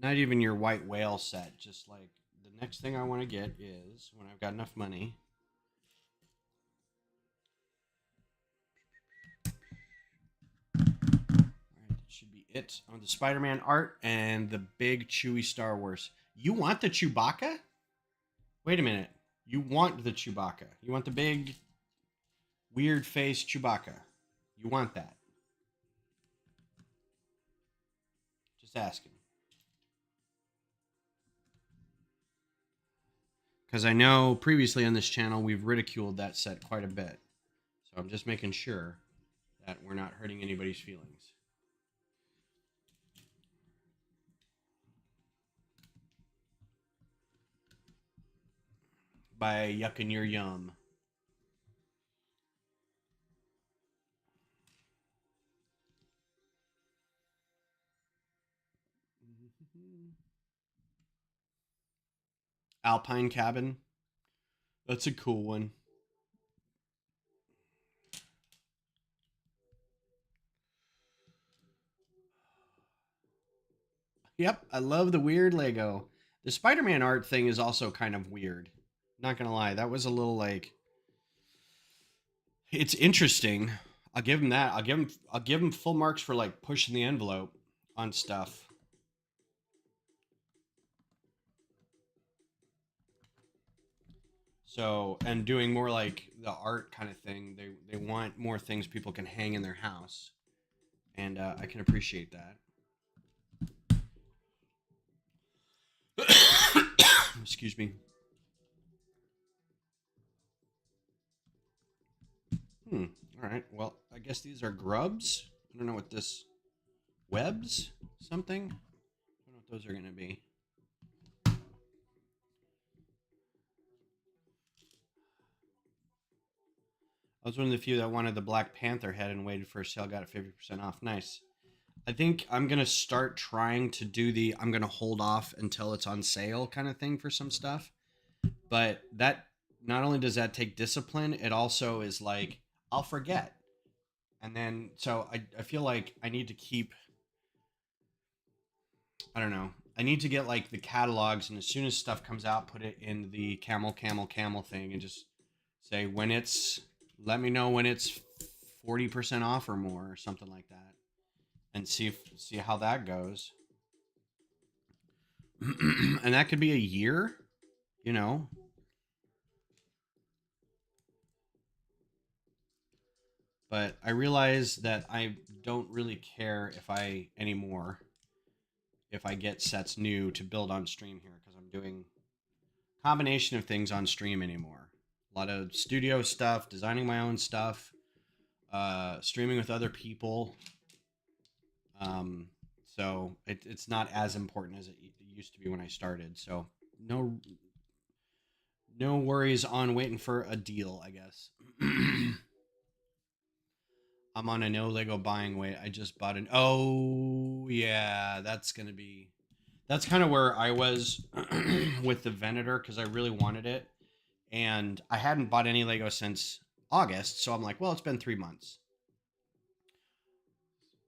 Not even your white whale set, just like the next thing I want to get is when I've got enough money. Should be it on the Spider-Man art and the big chewy Star Wars. You want the Chewbacca? Wait a minute. You want the Chewbacca. You want the big weird face Chewbacca. You want that. Just asking. Because I know previously on this channel we've ridiculed that set quite a bit. So I'm just making sure that we're not hurting anybody's feelings. By yucking your yum. Alpine cabin. That's a cool one. Yep, I love the weird Lego. The Spider-Man art thing is also kind of weird. Not gonna lie, that was a little like. It's interesting. I'll give him that. I'll give him full marks for like pushing the envelope on stuff. So, and doing more like the art kind of thing. They want more things people can hang in their house, and I can appreciate that. Excuse me. All right. Well, I guess these are grubs. I don't know what this webs something. I don't know what those are going to be. I was one of the few that wanted the Black Panther head and waited for a sale, got it 50% off. Nice. I think I'm going to start trying to do the I'm going to hold off until it's on sale kind of thing for some stuff. But that not only does that take discipline, it also is like I'll forget. And then so I feel like I need to keep, I don't know. I need to get like the catalogs, and as soon as stuff comes out, put it in the camel thing, and just say when it's, let me know when it's 40% off or more or something like that, and see how that goes. And that could be a year, you know. But I realize that I don't really care if I anymore if I get sets new to build on stream here, because I'm doing combination of things on stream anymore. A lot of studio stuff, designing my own stuff, streaming with other people. Um, so it's not as important as it used to be when I started. So no no worries on waiting for a deal, I guess. I'm on a no Lego buying wait. I just bought an. Oh yeah, that's kind of where I was with the Venator, because I really wanted it, and I hadn't bought any Lego since August. So I'm like, well, it's been 3 months,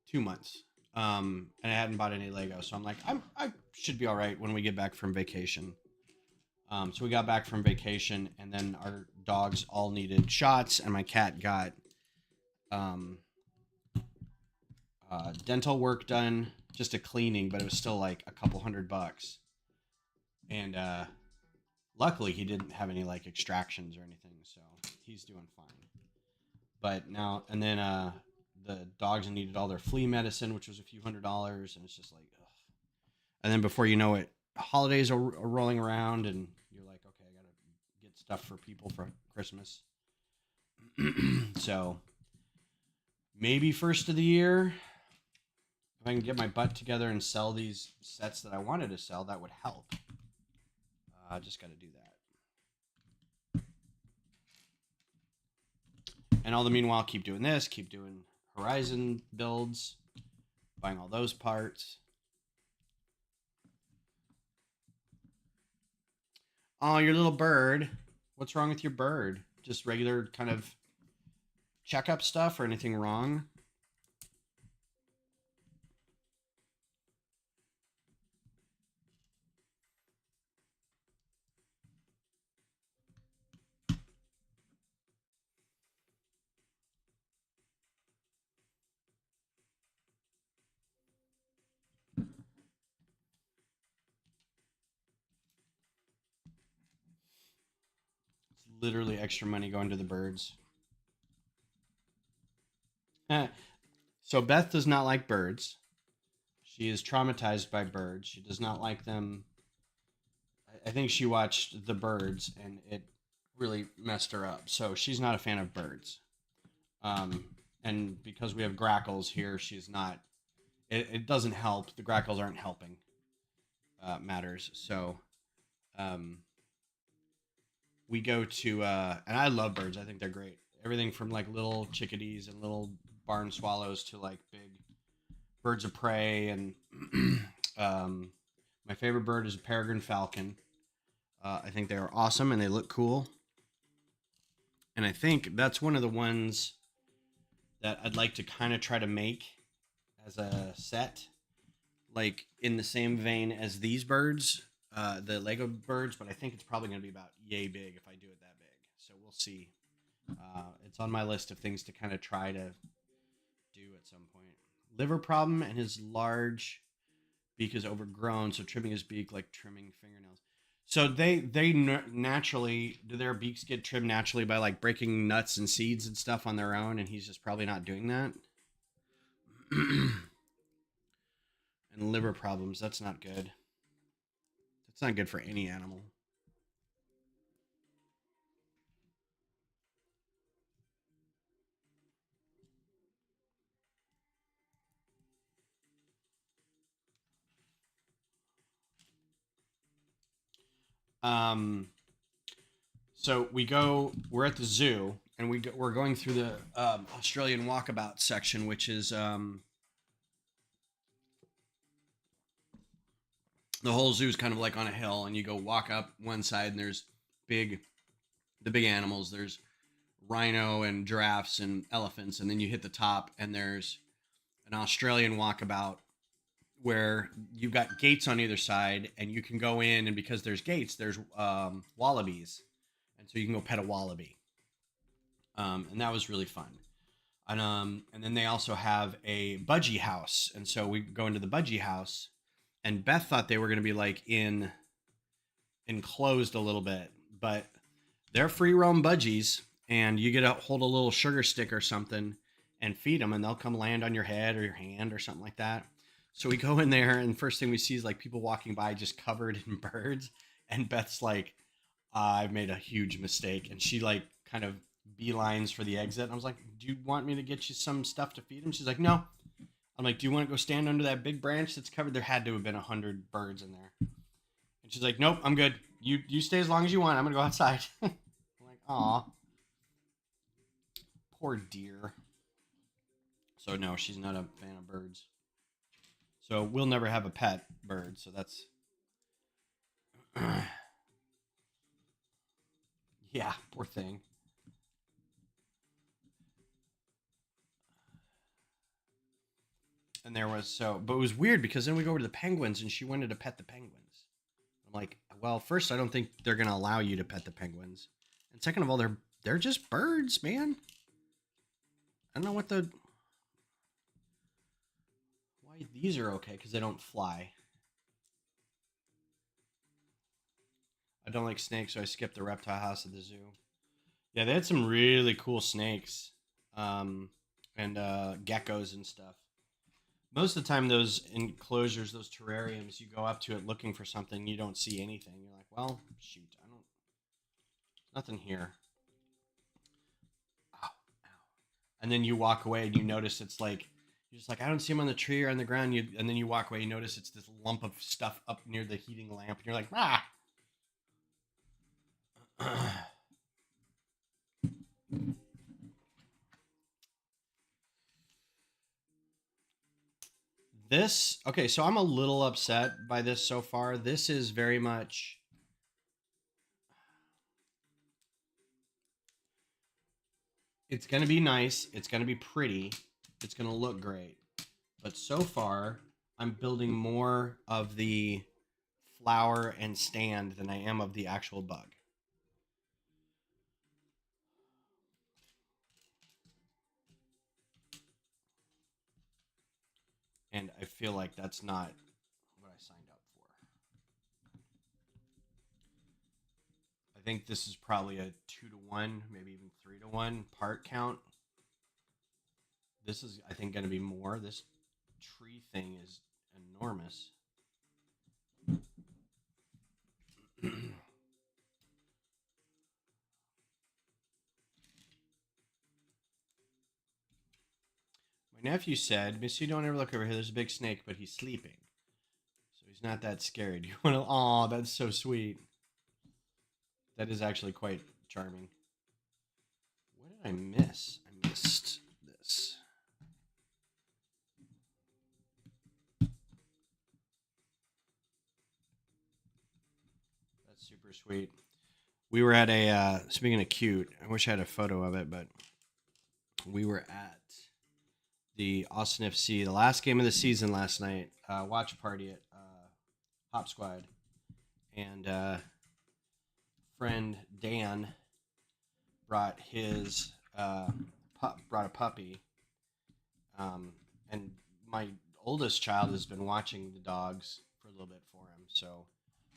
2 months, and I hadn't bought any Lego. So I'm like, I should be all right when we get back from vacation. So we got back from vacation, and then our dogs all needed shots, and my cat got um, dental work done, just a cleaning, but it was still like a couple $100. And luckily, he didn't have any like extractions or anything, so he's doing fine. But now and then, the dogs needed all their flea medicine, which was a few $100s, and it's just like, ugh. And then before you know it, holidays are rolling around, and you're like, okay, I gotta get stuff for people for Christmas. So maybe first of the year, if I can get my butt together and sell these sets that I wanted to sell, that would help. I just got to do that. And all the meanwhile, keep doing this, keep doing Horizon builds, buying all those parts. Oh, your little bird. What's wrong with your bird? Just regular kind of checkup stuff, or anything wrong? It's literally extra money going to the birds. So Beth does not like birds. She is traumatized by birds. She does not like them. I think she watched The Birds, and it really messed her up. So she's not a fan of birds. Um, and because we have grackles here, she's not. It doesn't help. The grackles aren't helping matters. So um, we go to, and I love birds. I think they're great. Everything from like little chickadees and little barn swallows to like big birds of prey. And um, my favorite bird is a peregrine falcon. I think they are awesome and they look cool. And I think that's one of the ones that I'd like to kind of try to make as a set, like in the same vein as these birds, the Lego birds. But I think it's probably going to be about yay big if I do it that big. So we'll see. It's on my list of things to kind of try to do at some point. Liver problem, and his large beak is overgrown, so trimming his beak like trimming fingernails. So they naturally, do their beaks get trimmed naturally by like breaking nuts and seeds and stuff on their own, and he's just probably not doing that. And liver problems, that's not good. That's not good for any animal. Um, so we're at the zoo, and we're going through the Australian walkabout section, which is the whole zoo is kind of like on a hill, and you go walk up one side, and there's the big animals. There's rhino and giraffes and elephants, and then you hit the top, and there's an Australian walkabout where you've got gates on either side, and you can go in, and because there's gates, there's wallabies, and so you can go pet a wallaby, and that was really fun. And then they also have a budgie house, and so we go into the budgie house, and Beth thought they were going to be like in enclosed a little bit, but they're free roam budgies, and you get to hold a little sugar stick or something and feed them, and they'll come land on your head or your hand or something like that. So we go in there, and first thing we see is like people walking by just covered in birds, and Beth's like, I've made a huge mistake, and she like kind of beelines for the exit. And I was like, do you want me to get you some stuff to feed them? She's like, no. I'm like, do you want to go stand under that big branch that's covered? There had to have been 100 birds in there. And she's like, nope, I'm good. You stay as long as you want. I'm gonna go outside. I'm like, aw, poor dear. So no, she's not a fan of birds. So we'll never have a pet bird. So that's yeah, poor thing. And there was but it was weird because then we go over to the penguins, and she wanted to pet the penguins. I'm like, well, first, I don't think they're gonna allow you to pet the penguins, and second of all, they're just birds, man. I don't know why these are okay, because they don't fly. I don't like snakes, so I skipped the reptile house at the zoo. Yeah, they had some really cool snakes, um, and geckos and stuff. Most of the time, those enclosures, those terrariums, you go up to it looking for something, you don't see anything. You're like, well, shoot, I don't, nothing here. Ow, ow. And then you walk away, and you notice it's like, you're just like, I don't see them on the tree or on the ground. And then you walk away, you notice it's this lump of stuff up near the heating lamp, and you're like, ah. This okay, so I'm a little upset by this so far. This is very much it's going to be nice, it's going to be pretty, it's going to look great. But so far, I'm building more of the flower and stand than I am of the actual bug. And I feel like that's not what I signed up for. I think this is probably a 2-to-1, maybe even 3-to-1 part count. This is, I think, going to be more. This tree thing is enormous. My nephew said, Missy, don't ever look over here. There's a big snake, but he's sleeping. So he's not that scared. You want to, aw, that's so sweet. That is actually quite charming. What did I miss? I missed this. That's super sweet. We were at a, speaking of cute, I wish I had a photo of it, but we were at the Austin FC, the last game of the season last night, watch party at Hop Squad. And friend Dan brought his brought a puppy, and my oldest child has been watching the dogs for a little bit for him, so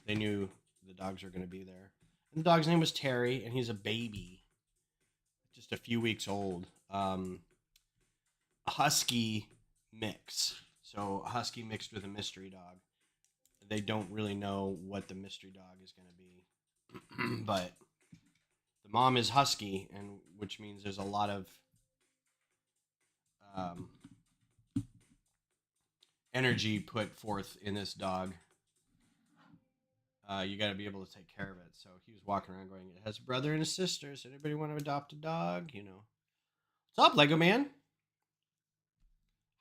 they knew the dogs were going to be there. And the dog's name was Terry, and he's a baby, just a few weeks old. A husky mix, so a husky mixed with a mystery dog. They don't really know what the mystery dog is going to be, but the mom is husky, and which means there's a lot of um, energy put forth in this dog. You got to be able to take care of it. So he was walking around going, "It has a brother and a sister. Does anybody want to adopt a dog?" You know, what's up, Lego man?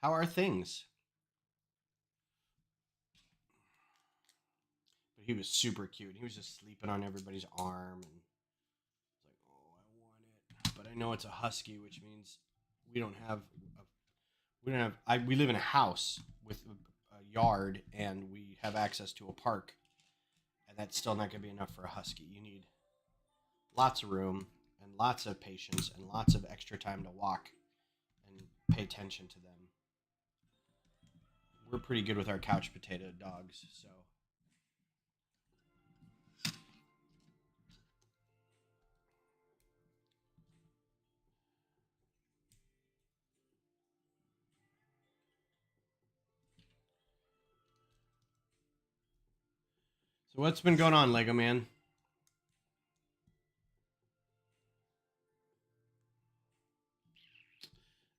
How are things? But he was super cute. He was just sleeping on everybody's arm, and know it's a husky, which means we don't have we live in a house with a yard, and we have access to a park, and that's still not going to be enough for a husky. You need lots of room and lots of patience and lots of extra time to walk and pay attention to them. We're pretty good with our couch potato dogs, so. So what's been going on, Lego Man?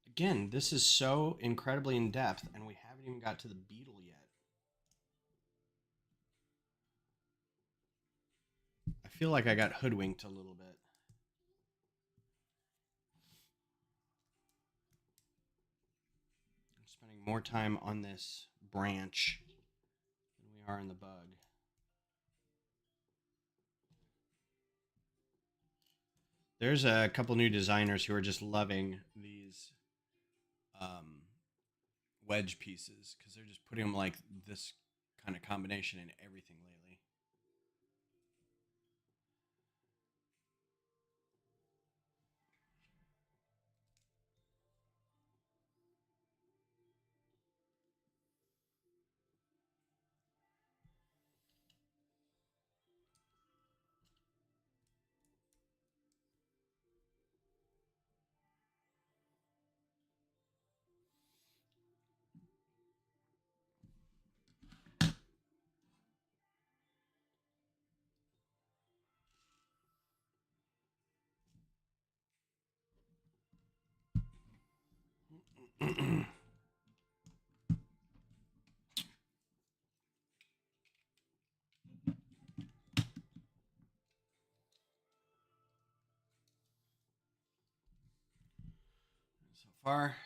Again, this is so incredibly in depth, and we haven't even got to the beetle yet. I feel like I got hoodwinked a little bit. I'm spending more time on this branch than we are in the bug. There's a couple new designers who are just loving these wedge pieces because they're just putting them like this kind of combination in everything lately. So far.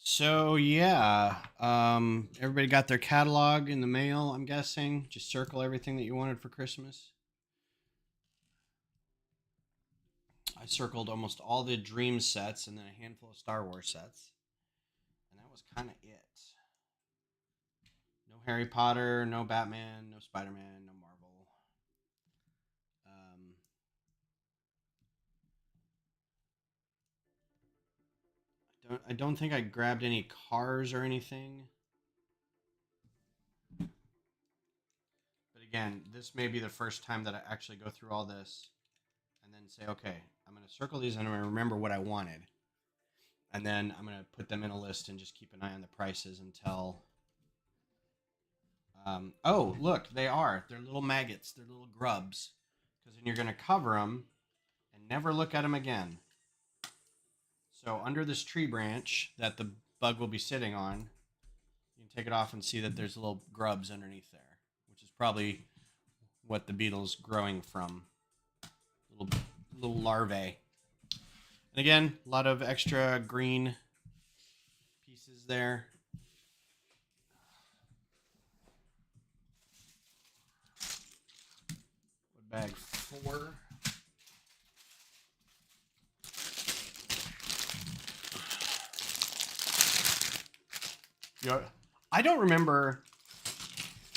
So yeah, everybody got their catalog in the mail, I'm guessing. Just circle everything that you wanted for Christmas. I circled almost all the Dream sets and then a handful of Star Wars sets. And that was kind of it. No Harry Potter, no Batman, no Spider-Man, no Marvel. I don't think I grabbed any cars or anything. But again, this may be the first time that I actually go through all this and then say, okay, I'm going to circle these and I'm going to remember what I wanted. And then I'm going to put them in a list and just keep an eye on the prices until... oh, look, they are. They're little maggots. They're little grubs. Because then you're going to cover them and never look at them again. So under this tree branch that the bug will be sitting on, you can take it off and see that there's little grubs underneath there, which is probably what the beetle's growing from. Little larvae. And again, a lot of extra green pieces there. What bag 4? You know, I don't remember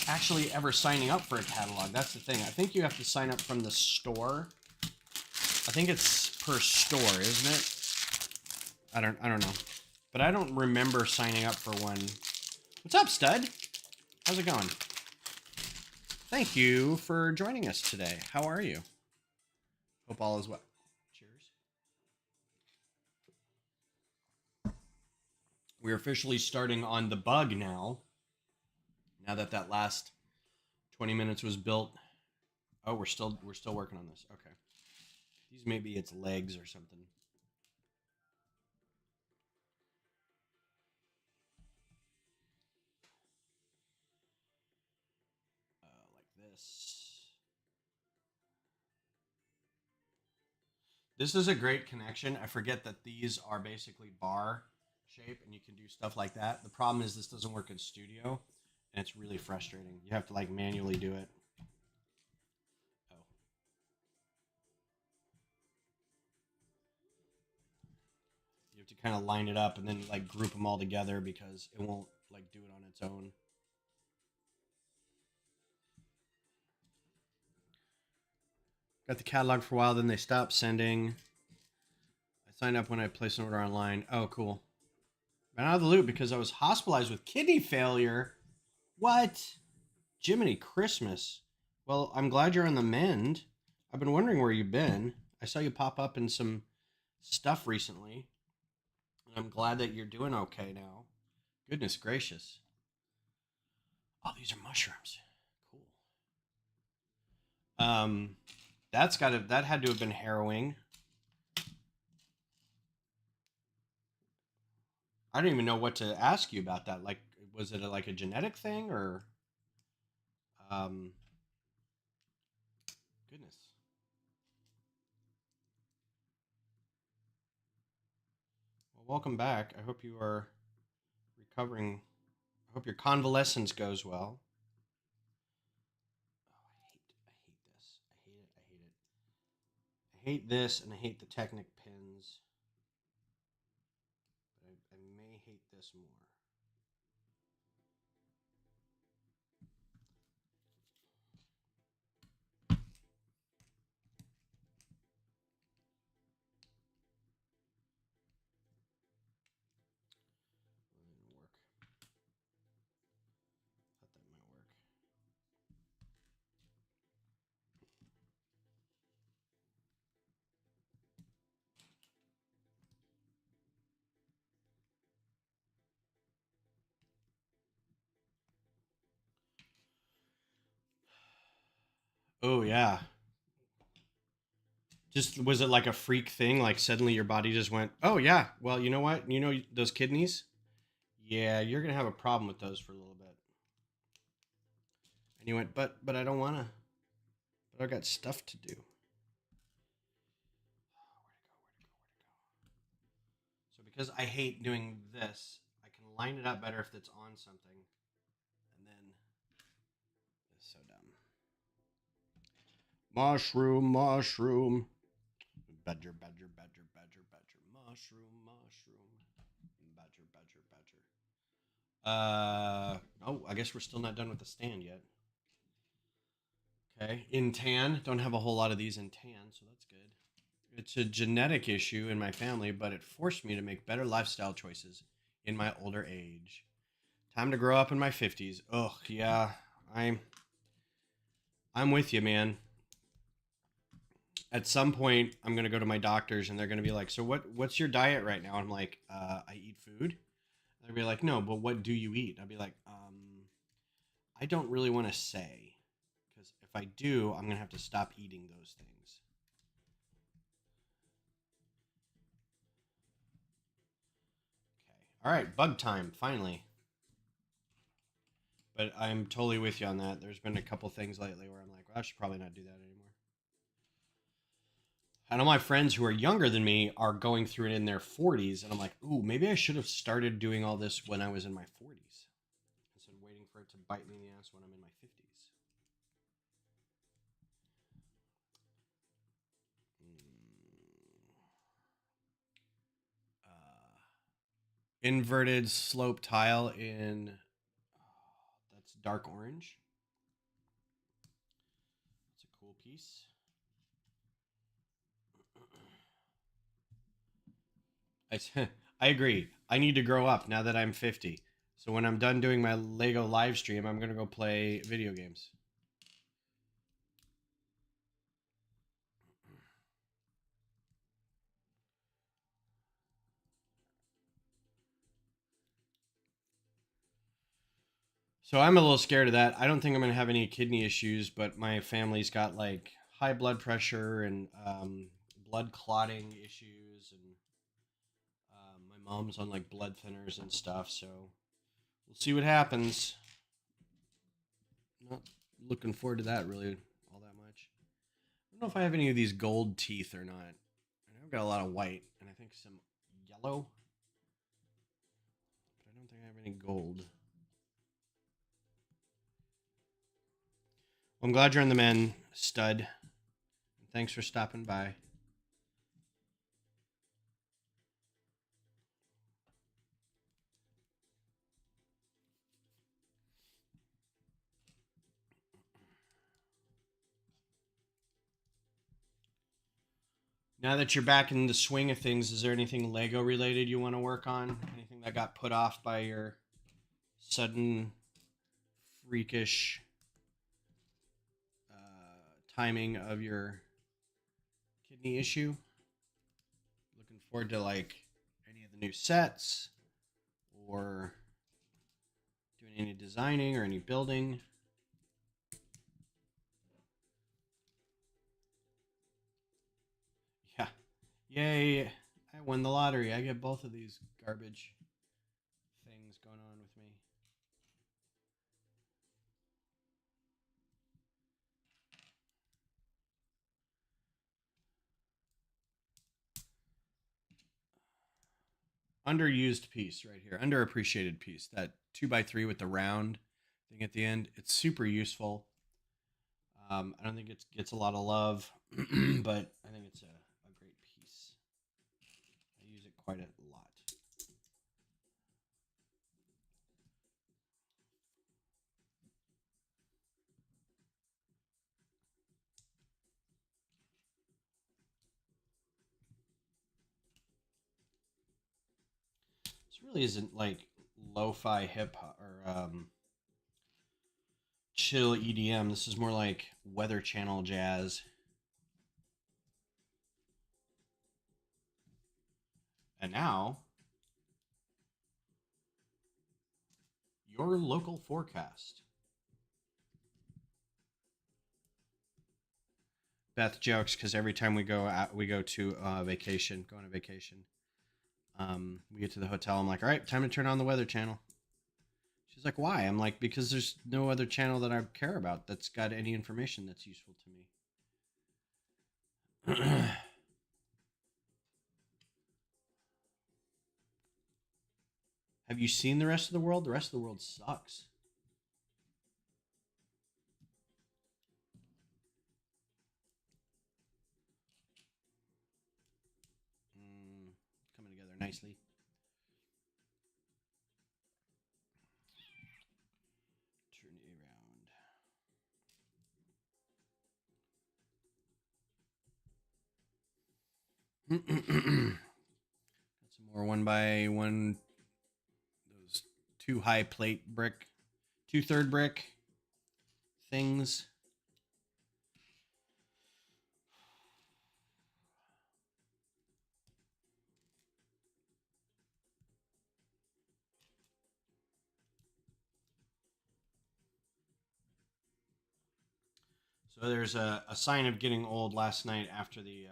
actually ever signing up for a catalog. That's the thing. I think you have to sign up from the store. I think it's per store, isn't it? I don't know. But I don't remember signing up for one. What's up, stud? How's it going? Thank you for joining us today. How are you? Hope all is well. Cheers. We're officially starting on the bug now. Now that that last 20 minutes was built. Oh, we're still working on this. Okay. These maybe its legs or something. Like this. This is a great connection. I forget that these are basically bar shape and you can do stuff like that. The problem is this doesn't work in studio and it's really frustrating. You have to like manually do it. Oh. You have to kind of line it up and then like group them all together because it won't like do it on its own. Got the catalog for a while, then they stopped sending. I signed up when I placed an order online. Oh, cool. Been out of the loop because I was hospitalized with kidney failure. What? Jiminy Christmas. Well, I'm glad you're on the mend. I've been wondering where you've been. I saw you pop up in some stuff recently. And I'm glad that you're doing okay now. Goodness gracious. Oh, these are mushrooms. Cool. That had to have been harrowing. I don't even know what to ask you about that. Like, was it like a genetic thing or um goodness. Well, welcome back. I hope you are recovering. I hope your convalescence goes well. Oh, I hate this. I hate it. I hate it. I hate this and I hate the Technic pins. But I may hate this more. It didn't work. Thought that might work. Oh yeah. Just was it like a freak thing? Like suddenly your body just went, "Oh yeah, well you know what? You know those kidneys? Yeah, you're gonna have a problem with those for a little bit." And you went, "But I don't wanna. But I got stuff to do." So because I hate doing this, I can line it up better if it's on something. And then it's so dumb. Mushroom, mushroom. Badger, badger, badger, badger, badger. Mushroom, mushroom. Badger, badger, badger. Oh, I guess we're still not done with the stand yet. Okay. In tan. Don't have a whole lot of these in tan, so that's good. It's a genetic issue in my family, but it forced me to make better lifestyle choices in my older age. Time to grow up in my 50s. Ugh, yeah. I'm I'm with you, man. At some point I'm going to go to my doctors and they're going to be like, "So what's your diet right now?" I'm like, I eat food." They'll be like, "No, but what do you eat?" I'll be like, I don't really want to say because if I do, I'm going to have to stop eating those things." Okay. All right, bug time finally. But I'm totally with you on that. There's been a couple things lately where I'm like, well, I should probably not do that anymore. I know my friends who are younger than me are going through it in their 40s, and I'm like, ooh, maybe I should have started doing all this when I was in my 40s instead of waiting for it to bite me in the ass when I'm in my 50s. Inverted slope tile in that's dark orange. It's a cool piece. I, I agree. I need to grow up now that I'm 50. So when I'm done doing my Lego live stream, I'm going to go play video games. So I'm a little scared of that. I don't think I'm going to have any kidney issues, but my family's got like high blood pressure and blood clotting issues, and my mom's on like blood thinners and stuff. So we'll see what happens. Not looking forward to that really all that much. I don't know if I have any of these gold teeth or not. I know I've got a lot of white and I think some yellow, but I don't think I have any gold. Well, I'm glad you're on the mend, stud. Thanks for stopping by. Now that you're back in the swing of things, is there anything Lego related you want to work on? Anything that got put off by your sudden freakish timing of your kidney issue? Looking forward to like any of the new sets or doing any designing or any building. Yeah. Yay. I won the lottery. I get both of these garbage things going on with me. Underused piece right here. Underappreciated piece. That 2x3 with the round thing at the end. It's super useful. I don't think it gets a lot of love, but I think it's a great piece. I use it quite a lot. This really isn't like lo-fi hip hop or chill EDM. This is more like Weather Channel jazz. And now, your local forecast. Beth jokes because every time we go to vacation, go on a vacation. We get to the hotel. I'm like, all right, time to turn on the Weather Channel. She's like, why? I'm like, because there's no other channel that I care about that's got any information that's useful to me. Have you seen the rest of the world? The rest of the world sucks. Coming together nicely. Turn it around. Got some more one by one. Those two high plate brick, 2/3 brick things. So there's a sign of getting old last night after the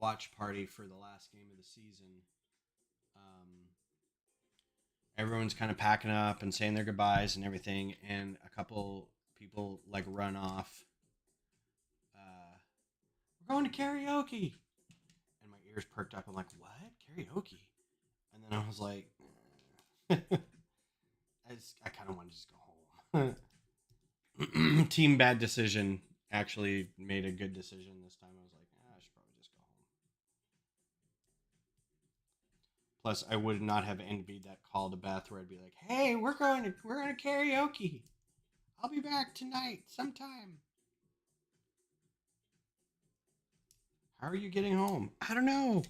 watch party for the last game of the season. Um, Everyone's kind of packing up and saying their goodbyes and everything, and a couple people like run off. We're going to karaoke, and my ears perked up. I'm like, what karaoke? And then I was like, I kind of want to just go home. Team bad decision actually made a good decision this time. I was like, I should probably just go home. Plus, I would not have envied that call to Beth where I'd be like, "Hey, we're going to karaoke. I'll be back tonight sometime." How are you getting home? I don't know.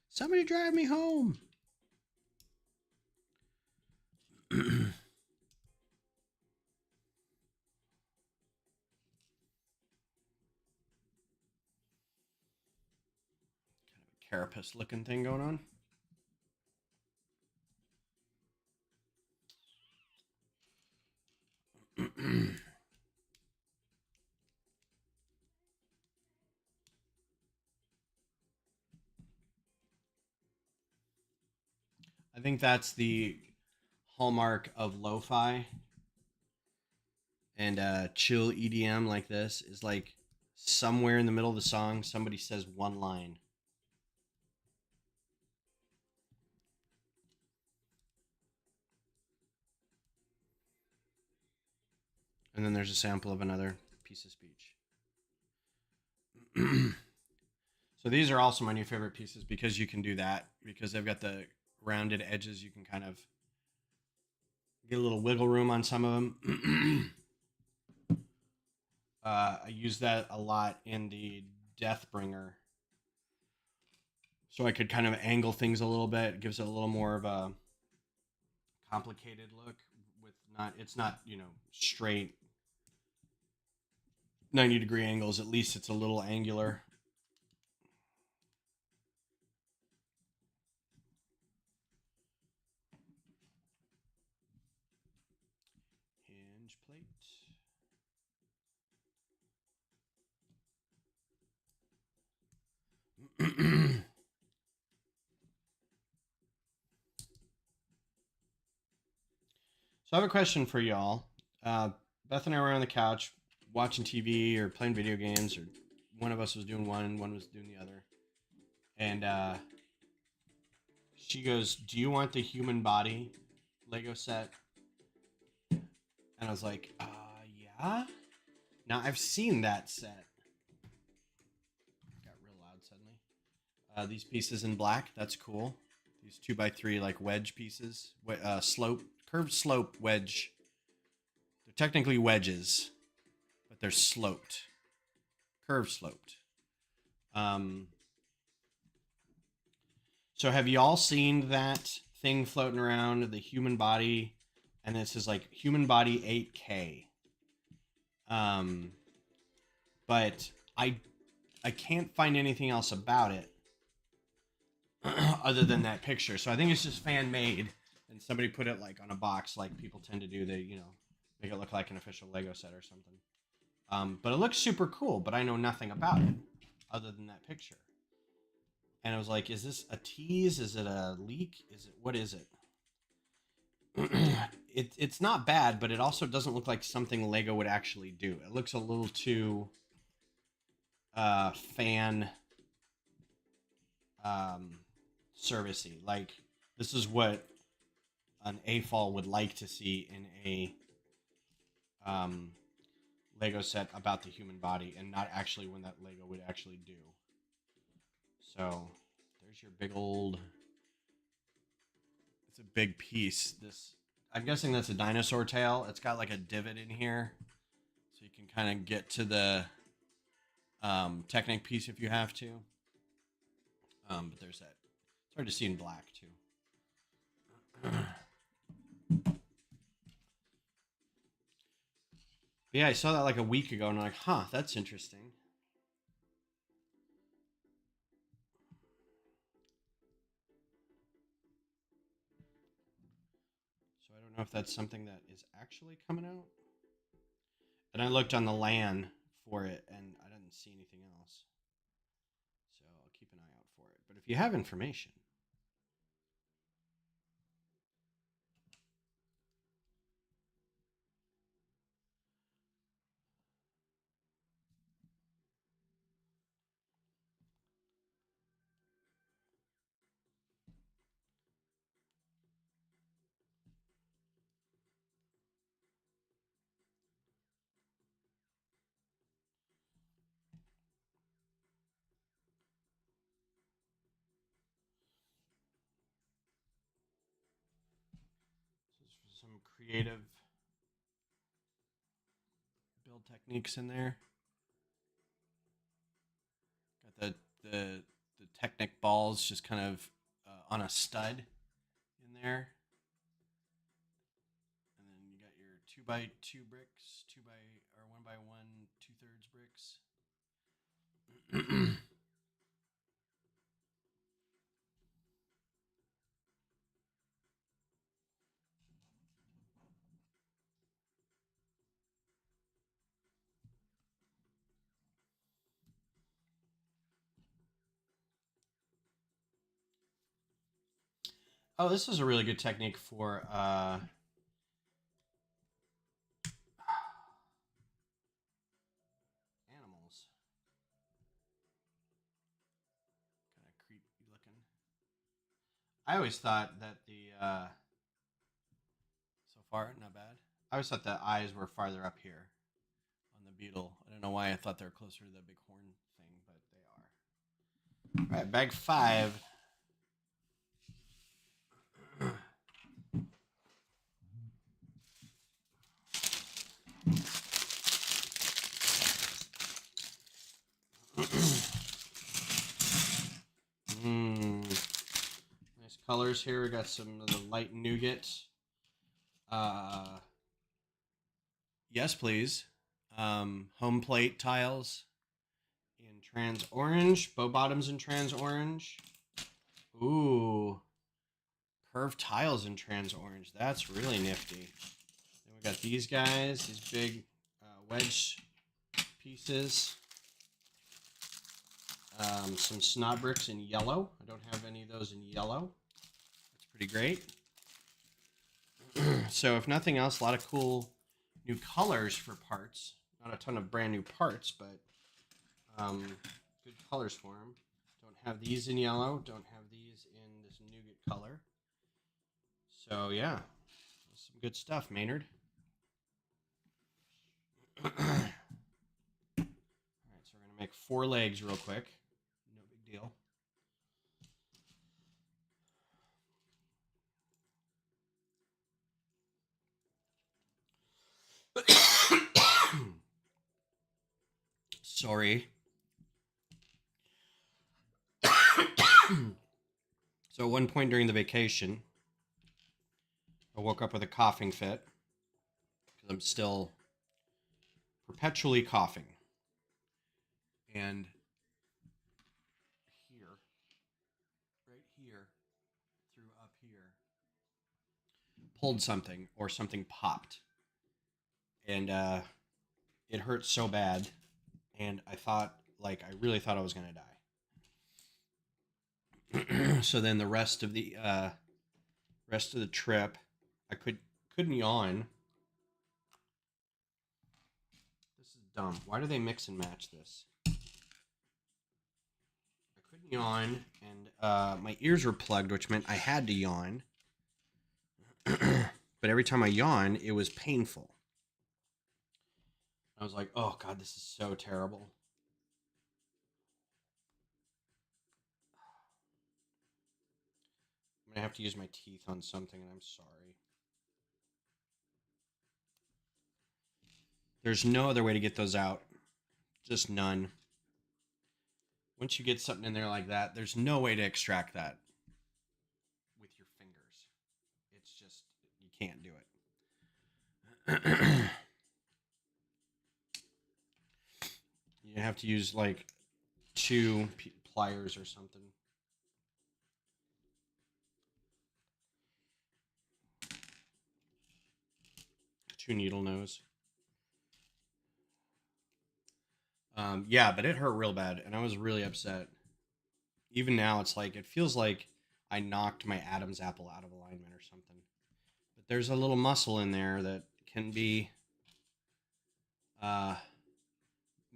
Somebody drive me home. Carapace looking thing going on. I think that's the hallmark of lo-fi and chill EDM like this is like somewhere in the middle of the song somebody says one line. And then there's a sample of another piece of speech. So these are also my new favorite pieces because you can do that because they've got the rounded edges. You can kind of get a little wiggle room on some of them. I use that a lot in the Deathbringer, so I could kind of angle things a little bit. It gives it a little more of a complicated look. With not, it's not straight 90-degree angles. At least it's a little angular. Hinge plate. So I have a question for y'all. Beth and I were on the couch watching TV or playing video games, or one of us was doing one was doing the other. And she goes, "Do you want the human body Lego set?" And I was like, yeah. Now I've seen that set. Got real loud suddenly. These pieces in black, that's cool. These 2x3 like wedge pieces, curved slope wedge. They're technically wedges, but they're sloped, curved sloped. So have y'all seen that thing floating around, the human body, and this is like human body 8K. But I can't find anything else about it other than that picture. So I think it's just fan made, and somebody put it like on a box, like people tend to do. They make it look like an official Lego set or something. But it looks super cool. But I know nothing about it other than that picture. And I was like, is this a tease? Is it a leak? What is it? It's not bad, but it also doesn't look like something Lego would actually do. It looks a little too fan servicey. Like this is what an AFOL would like to see in a Lego set about the human body, and not actually when that Lego would actually do. So there's your big old. It's a big piece. I'm guessing that's a dinosaur tail. It's got like a divot in here, so you can kind of get to the Technic piece if you have to. But there's that. It's hard to see in black too. Yeah, I saw that like a week ago, and I'm like, huh, that's interesting. So I don't know if that's something that is actually coming out. And I looked on the LAN for it, and I didn't see anything else. So I'll keep an eye out for it. But if you have information, some creative build techniques in there. Got the Technic balls just kind of on a stud in there, and then you got your 2x2 bricks, 1x1 2/3 bricks. Oh, this is a really good technique for animals. Kind of creepy looking. I always thought that the so far not bad. I always thought the eyes were farther up here on the beetle. I don't know why I thought they were closer to the big horn thing, but they are. All right, bag 5. Nice colors here. We got some of the light nougat. Yes, please. Home plate tiles in trans orange. Bow bottoms in trans orange. Ooh. Curved tiles in trans orange. That's really nifty. Then we got these guys. These big wedge pieces. Some snod bricks in yellow. I don't have any of those in yellow. That's pretty great. So if nothing else, a lot of cool new colors for parts. Not a ton of brand new parts, but good colors for them. Don't have these in yellow. Don't have these in this nougat color. So yeah, some good stuff, Maynard. All right, so we're gonna make 4 legs real quick. No big deal. Sorry. So at one point during the vacation, I woke up with a coughing fit because I'm still perpetually coughing. And here, right here, through up here, pulled something or something popped. And it hurt so bad. And I really thought I was going to die. So then the rest of the trip, I couldn't yawn. This is dumb. Why do they mix and match this? I couldn't yawn, and my ears were plugged, which meant I had to yawn. But every time I yawned, it was painful. I was like, oh god, this is so terrible. I'm gonna have to use my teeth on something, and I'm sorry. There's no other way to get those out. Just none. Once you get something in there like that, there's no way to extract that with your fingers. It's just, you can't do it. You have to use like 2 pliers or something. 2 needle nose. Yeah, but it hurt real bad, and I was really upset. Even now, it's like, it feels like I knocked my Adam's apple out of alignment or something. But there's a little muscle in there that can be uh,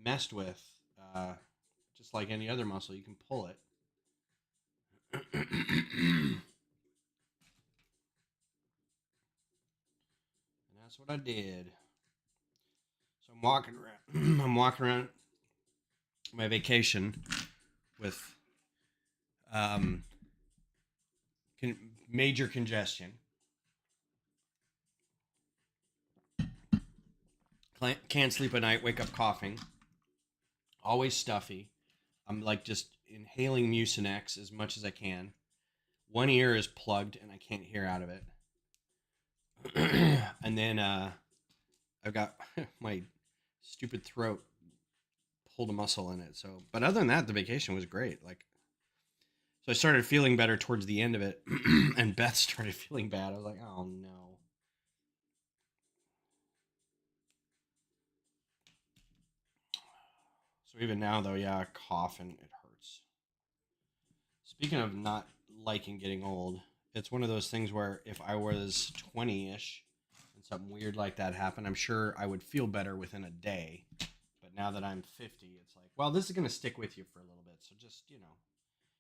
messed with, just like any other muscle. You can pull it. And that's what I did. So I'm walking around. I'm walking around my vacation with major congestion. Can't sleep at night. Wake up coughing. Always stuffy. I'm like just inhaling Mucinex as much as I can. One ear is plugged and I can't hear out of it. And then I've got my stupid throat pulled a muscle in it. So, but other than that, the vacation was great. Like, so I started feeling better towards the end of it, and Beth started feeling bad. I was like, oh no. So even now, though, yeah, I cough and it hurts. Speaking of not liking getting old, it's one of those things where if I was 20-ish and something weird like that happened, I'm sure I would feel better within a day. But now that I'm 50, it's like, well, this is going to stick with you for a little bit. So just,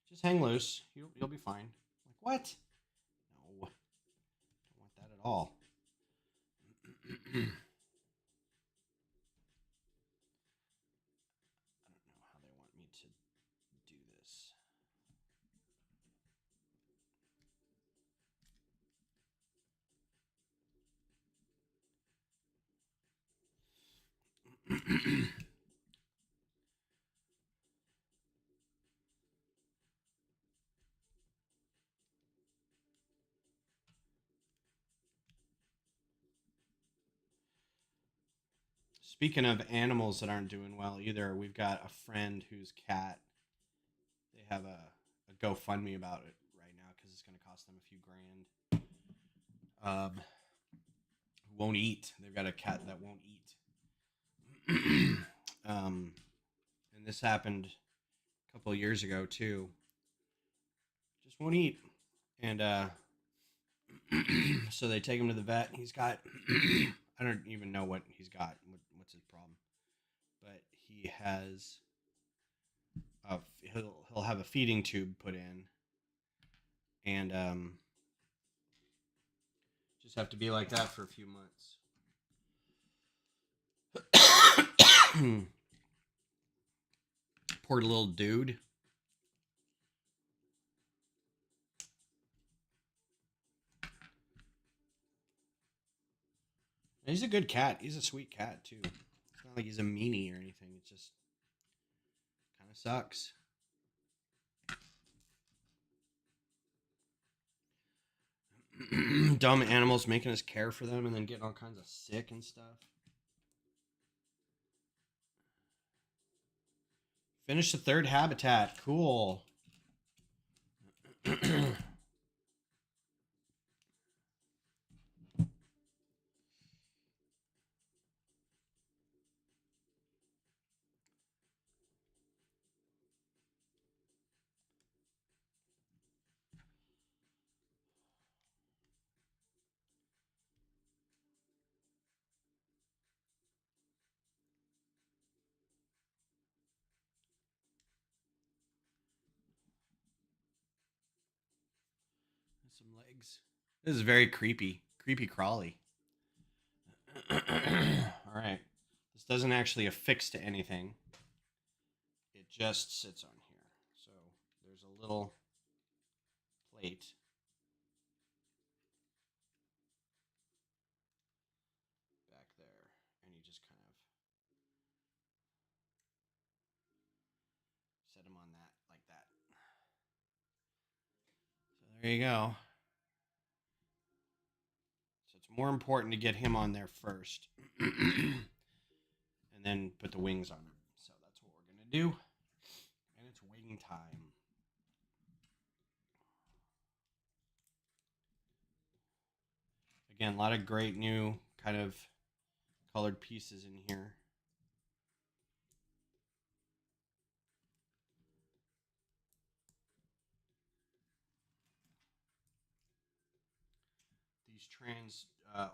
just hang loose. You'll be fine. Like, what? No, don't want that at all. I don't know how they want me to do this. Speaking of animals that aren't doing well either, we've got a friend whose cat, they have a GoFundMe about it right now because it's going to cost them a few grand. Won't eat. They've got a cat that won't eat. And this happened a couple of years ago too. Just won't eat. And so they take him to the vet. He's got, I don't even know what he's got. What's his problem? But he has, he'll have a feeding tube put in, and just have to be like that for a few months. Poor little dude. And he's a good cat. He's a sweet cat too. It's not like he's a meanie or anything. It just kind of sucks. Dumb animals making us care for them and then getting all kinds of sick and stuff. Finish the third habitat. Cool. Some legs. This is very creepy. Creepy crawly. All right. This doesn't actually affix to anything. It just sits on here. So there's a little plate. Back there. And you just kind of set them on that like that. So there you go. So it's more important to get him on there first. And then put the wings on him. So that's what we're going to do. And it's waiting time. Again, a lot of great new kind of colored pieces in here. These trans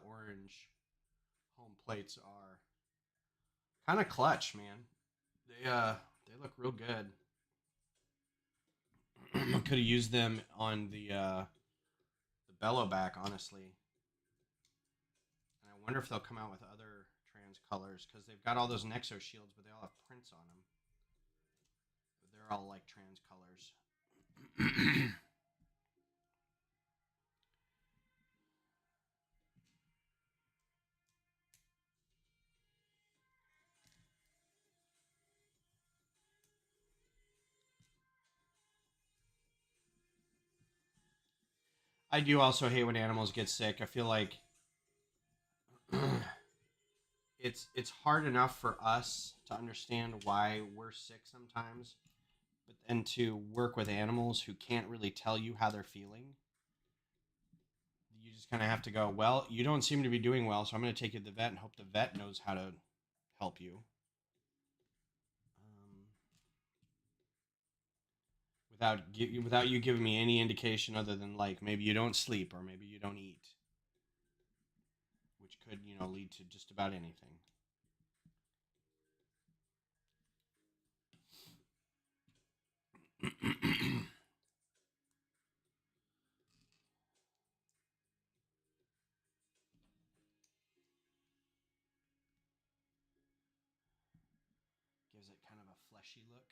orange home plates are kind of clutch, man. They look real good. Could have used them on the bellow back, honestly. And I wonder if they'll come out with other trans colors because they've got all those Nexo shields, but they all have prints on them. But they're all like trans colors. I do also hate when animals get sick. I feel like it's hard enough for us to understand why we're sick sometimes, but then to work with animals who can't really tell you how they're feeling, you just kind of have to go, well, you don't seem to be doing well, so I'm going to take you to the vet and hope the vet knows how to help you. without you giving me any indication other than like maybe you don't sleep or maybe you don't eat, which could lead to just about anything. Gives it kind of a fleshy look,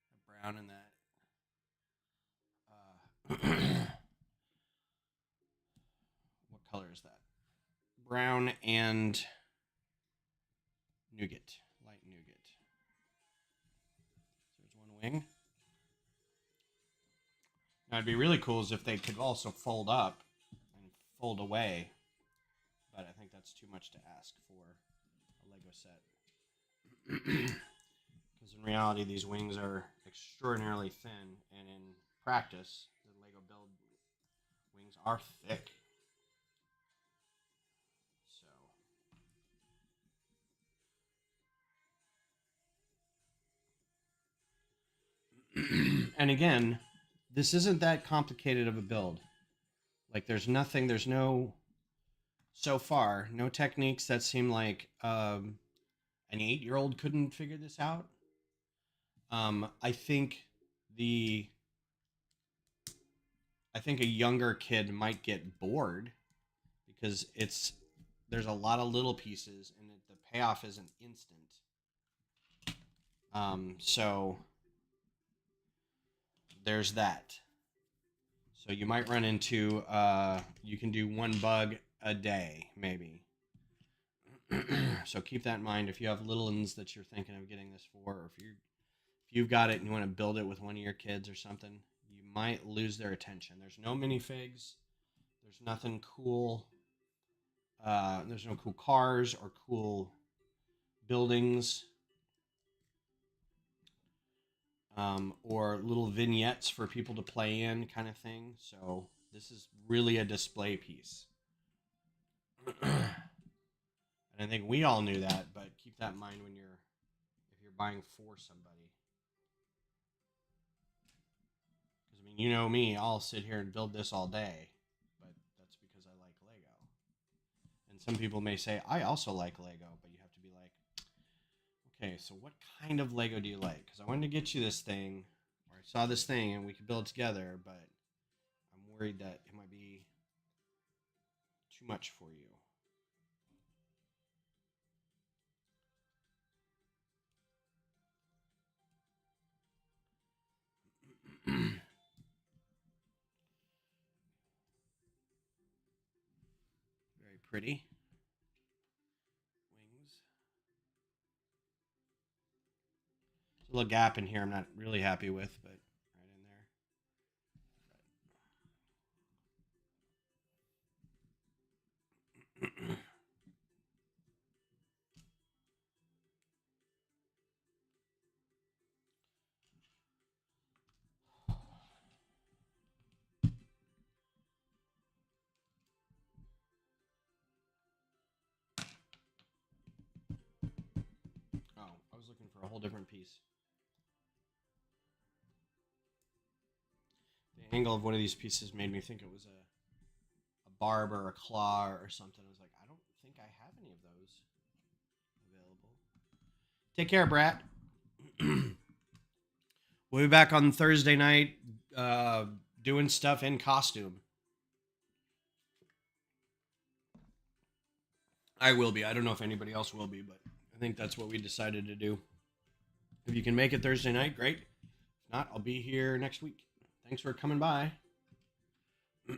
a brown in that. What color is that? Brown and nougat, light nougat. So there's one wing. Now it'd be really cool is if they could also fold up and fold away, but I think that's too much to ask for a Lego set. Because in reality, these wings are extraordinarily thin, and in practice, the Lego build wings are thick. So, and again, this isn't that complicated of a build. Like, there's no, so far, no techniques that seem like an 8-year-old couldn't figure this out. I think a younger kid might get bored because there's a lot of little pieces and the payoff isn't instant. So there's that. So you might run into you can do one bug a day maybe. So keep that in mind if you have little ones that you're thinking of getting this for, or if you've got it and you want to build it with one of your kids or something, you might lose their attention. There's no minifigs. There's nothing cool. There's no cool cars or cool buildings, or little vignettes for people to play in, kind of thing. So this is really a display piece. And I think we all knew that, but keep that in mind if you're buying for somebody. Because I mean, you know me, I'll sit here and build this all day, but that's because I like Lego. And some people may say, I also like Lego, but you have to be like, okay, so what kind of Lego do you like? Because I wanted to get you this thing, or I saw this thing and we could build it together, but I'm worried that it might be too much for you. Very pretty wings. There's a little gap in here I'm not really happy with, but right in there. Oh, I was looking for a whole different piece. The angle of one of these pieces made me think it was a barb or a claw or something. I was like, I don't think I have any of those available. Take care, Brat. We'll be back on Thursday night doing stuff in costume. I will be. I don't know if anybody else will be, but I think that's what we decided to do. If you can make it Thursday night, great. If not, I'll be here next week. Thanks for coming by. I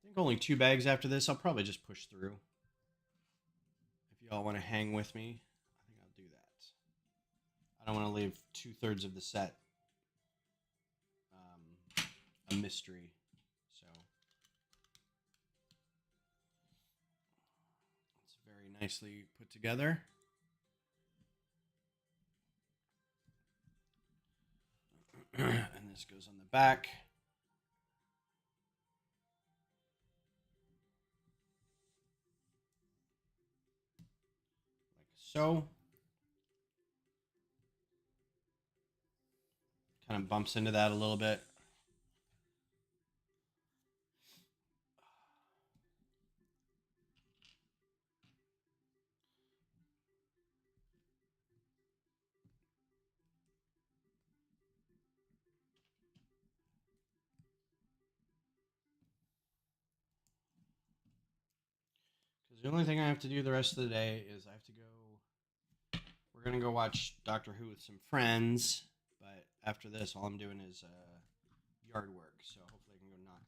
think only 2 bags after this. I'll probably just push through. If y'all want to hang with me, I think I'll do that. I don't want to leave 2/3 of the set a mystery. So it's very nicely put together. And this goes on the back. Like so. Kind of bumps into that a little bit. Because the only thing I have to do the rest of the day is I have to go. We're going to go watch Doctor Who with some friends. But after this, all I'm doing is yard work. So hopefully I can go knock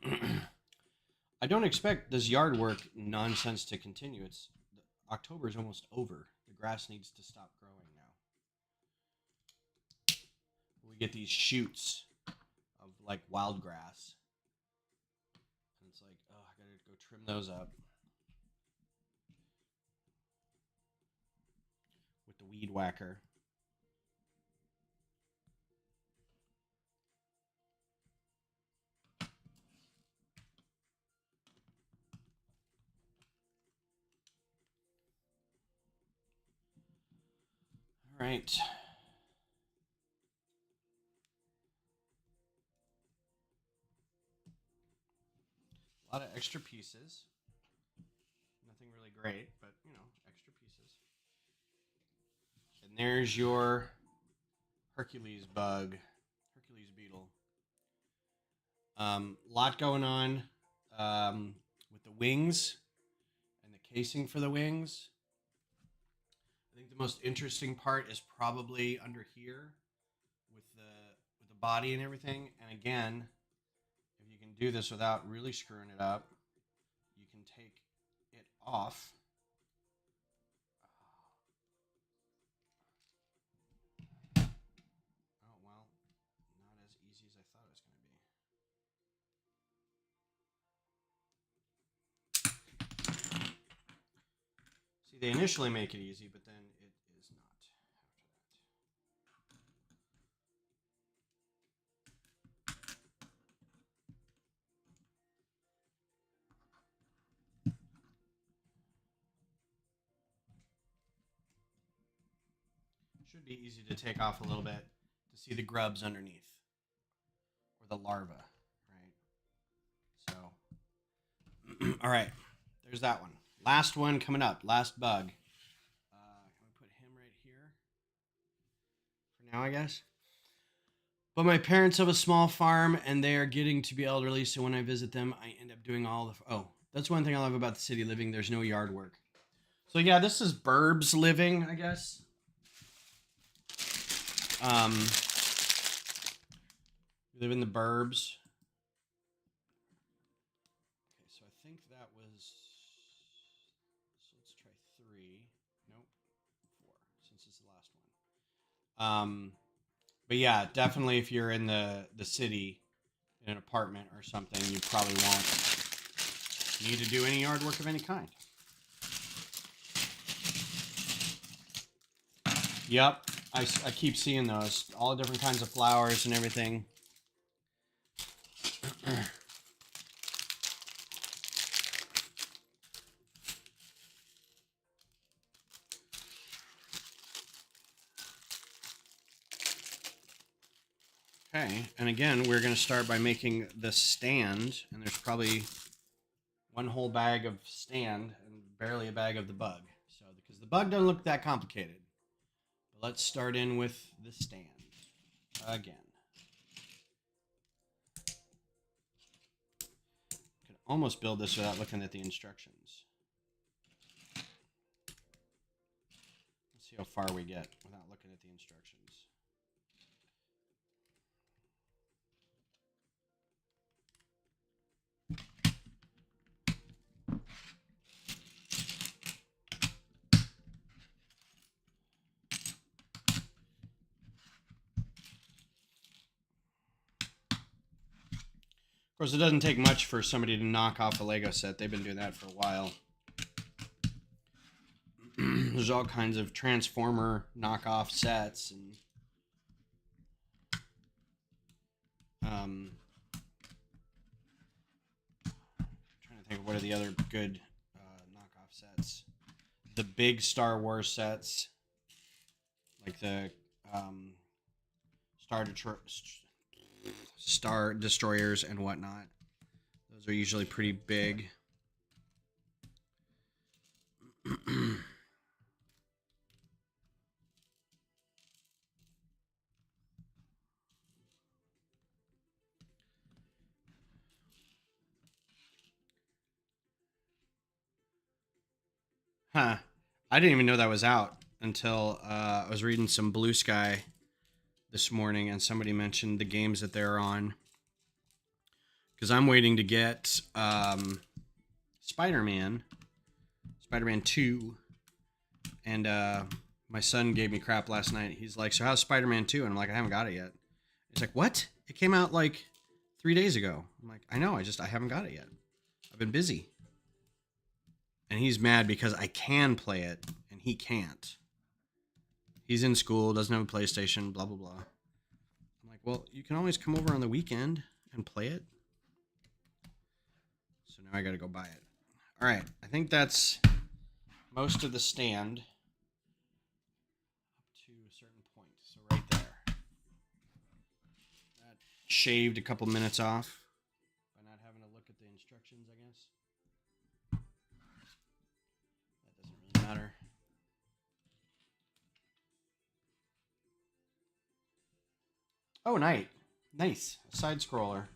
that out. I don't expect this yard work nonsense to continue. October is almost over. The grass needs to stop growing now. We get these shoots of like wild grass. And it's like, oh, I gotta go trim those up with the weed whacker. All right. A lot of extra pieces. Nothing really great, but you know, extra pieces. And there's your Hercules bug, Hercules beetle. Lot going on with the wings and the casing for the wings. I think the most interesting part is probably under here with the body and everything. And again, if you can do this without really screwing it up, you can take it off. Oh well, not as easy as I thought it was going to be. See, they initially make it easy, but then it is not after that. Should be easy to take off a little bit to see the grubs underneath or the larva, right? So, all right, there's that one. Last one coming up. Last bug. Can we put him right here for now? I guess. But my parents have a small farm and they are getting to be elderly, so when I visit them, I end up doing all the. Oh, that's one thing I love about the city living. There's no yard work. So yeah, this is burbs living, I guess. We live in the burbs. Okay, so I think that was. So let's try 3. Nope, 4, since it's the last one. But yeah, definitely if you're in the city, in an apartment or something, you probably won't need to do any yard work of any kind. Yep, I keep seeing those. All different kinds of flowers and everything. Okay, and again, we're going to start by making the stand, and there's probably one whole bag of stand and barely a bag of the bug. So, because the bug doesn't look that complicated. But let's start in with the stand again. Could almost build this without looking at the instructions. Let's see how far we get without looking at the instructions. Of course, it doesn't take much for somebody to knock off a Lego set. They've been doing that for a while. There's all kinds of Transformer knockoff sets and trying to think of what are the other good knockoff sets. The big Star Wars sets, like the Star Destroyers and whatnot. Those are usually pretty big. Huh. I didn't even know that was out until I was reading some Blue Sky this morning and somebody mentioned the games that they're on. Because I'm waiting to get Spider-Man 2. And my son gave me crap last night. He's like, so how's Spider-Man 2? And I'm like, I haven't got it yet. He's like, what? It came out like 3 days ago. I'm like, I know, I haven't got it yet. I've been busy. And he's mad because I can play it and he can't. He's in school, doesn't have a PlayStation, blah, blah, blah. I'm like, well, you can always come over on the weekend and play it. So now I got to go buy it. All right. I think that's most of the stand up to a certain point. So right there. That shaved a couple minutes off by not having to look at the instructions, I guess. That doesn't really matter. Oh, nice. A side scroller.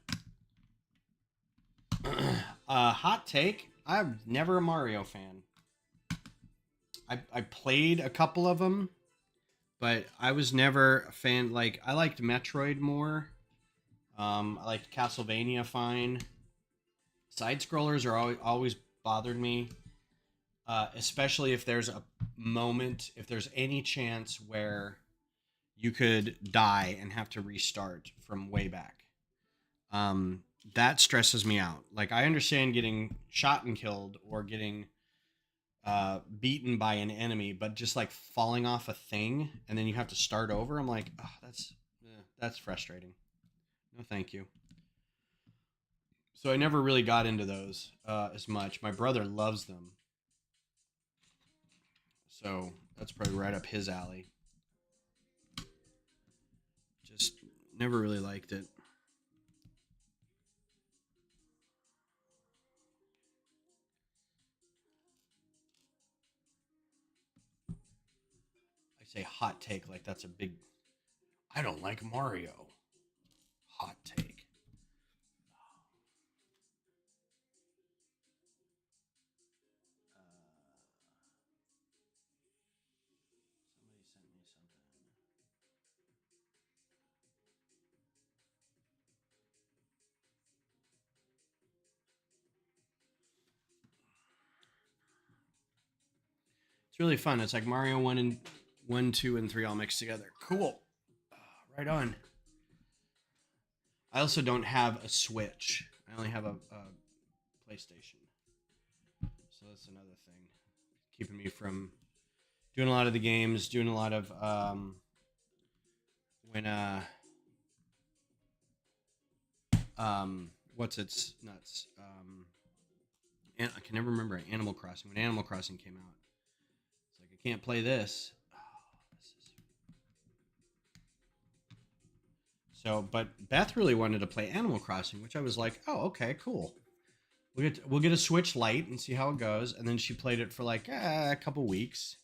Hot take. I'm never a Mario fan. I played a couple of them, but I was never a fan. Like, I liked Metroid more. I liked Castlevania fine. Side scrollers are always bothered me, especially if there's a moment, if there's any chance where you could die and have to restart from way back. That stresses me out. Like, I understand getting shot and killed or getting beaten by an enemy, but just like falling off a thing and then you have to start over. I'm like, oh, that's frustrating. No, thank you. So I never really got into those as much. My brother loves them, so that's probably right up his alley. Just never really liked it. I say hot take like that's a big... I don't like Mario. Hot take. Somebody sent me something. It's really fun. It's like Mario 1, 2, and 3 all mixed together. Cool. Right on. I also don't have a Switch. I only have a PlayStation. So that's another thing. Keeping me from doing a lot of the games, doing a lot of what's its nuts? And I can never remember Animal Crossing. When Animal Crossing came out, it's like I can't play this. So, but Beth really wanted to play Animal Crossing, which I was like, oh, okay, cool. We'll get a Switch Lite and see how it goes. And then she played it for like a couple weeks,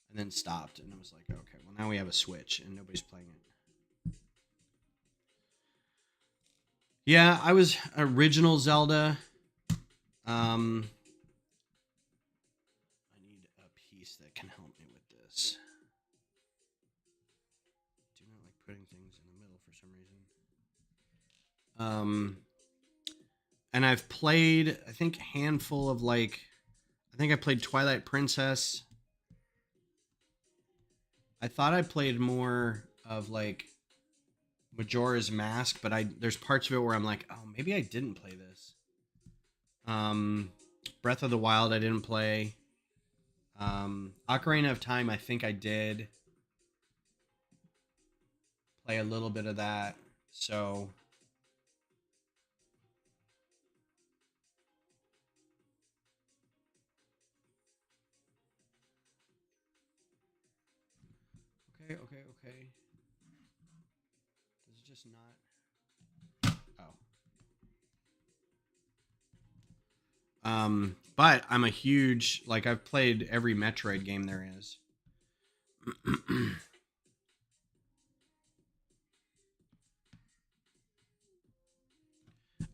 and then stopped. And I was like, okay, well now we have a Switch and nobody's playing it. Yeah, I was original Zelda. I need a piece that can help me with this. I do not like putting things in the middle for some reason. And I've played, I think, a handful of I think I played Twilight Princess. I thought I played more of Majora's Mask, but there's parts of it where I'm like, oh, maybe I didn't play this. Breath of the Wild I didn't play. Ocarina of Time, I think I did play a little bit of that. So okay. Does it just not? Oh. But I'm a huge like I've played every Metroid game there is.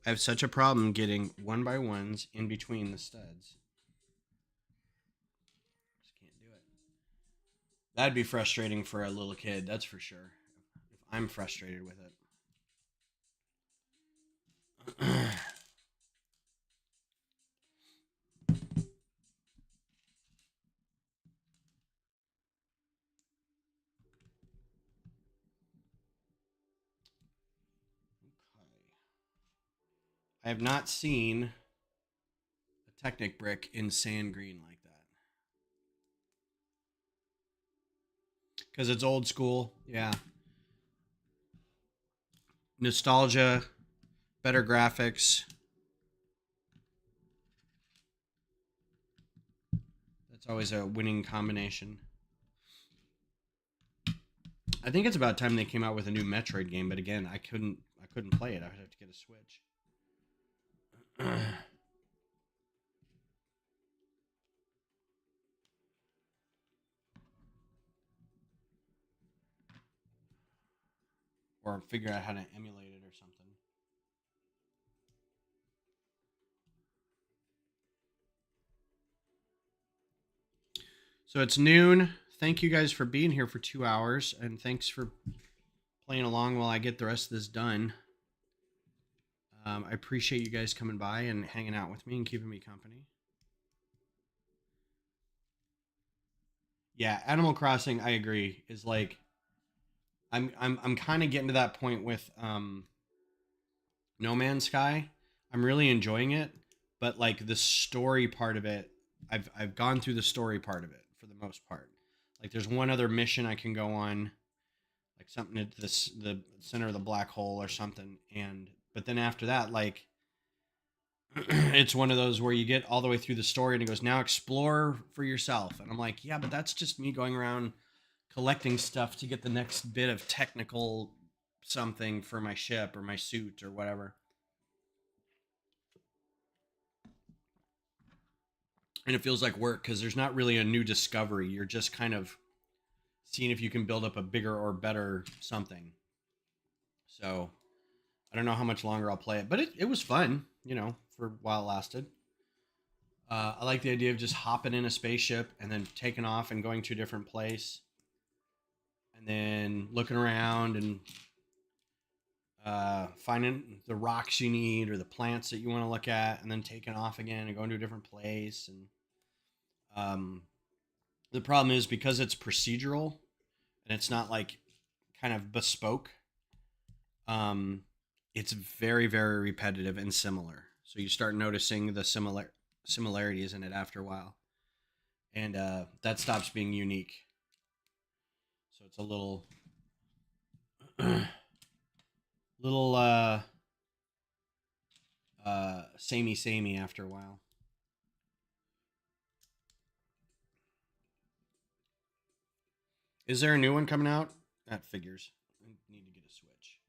I have such a problem getting one by ones in between the studs. Just can't do it. That'd be frustrating for a little kid, that's for sure. If I'm frustrated with it. I have not seen a Technic brick in sand green like that. Because it's old school. Yeah. Nostalgia, better graphics. That's always a winning combination. I think it's about time they came out with a new Metroid game, but again, I couldn't play it. I would have to get a Switch. Or figure out how to emulate it or something. So it's noon. Thank you guys for being here for 2 hours, and thanks for playing along while I get the rest of this done. I appreciate you guys coming by and hanging out with me and keeping me company. Yeah, Animal Crossing, I agree, is like I'm kind of getting to that point with No Man's Sky. I'm really enjoying it, but like the story part of it, I've gone through the story part of it for the most part. Like there's one other mission I can go on, like something at the center of the black hole or something, and but then after that, like it's one of those where you get all the way through the story and it goes now explore for yourself, and I'm like, yeah, but that's just me going around collecting stuff to get the next bit of technical something for my ship or my suit or whatever. And it feels like work because there's not really a new discovery. You're just kind of seeing if you can build up a bigger or better something. So I don't know how much longer I'll play it, but it was fun, for a while it lasted. I like the idea of just hopping in a spaceship and then taking off and going to a different place and then looking around and finding the rocks you need or the plants that you want to look at and then taking off again and going to a different place. And um, the problem is because it's procedural and it's not like kind of bespoke, um, it's very, very repetitive and similar. So you start noticing the similarities in it after a while. And that stops being unique. So it's a little samey after a while. Is there a new one coming out? That figures. I need to get a Switch.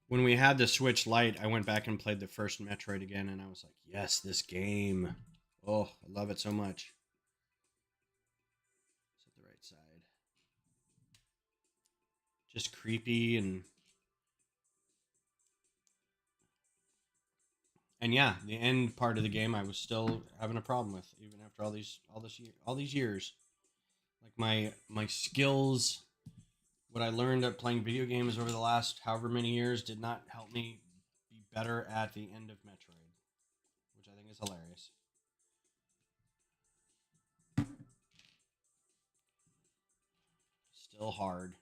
When we had the Switch Lite, I went back and played the first Metroid again, and I was like, yes, this game. Oh, I love it so much. It's at the right side. Just creepy and yeah, the end part of the game I was still having a problem with, even after all these years. Like my skills, what I learned at playing video games over the last however many years did not help me be better at the end of Metroid, which I think is hilarious. Still hard.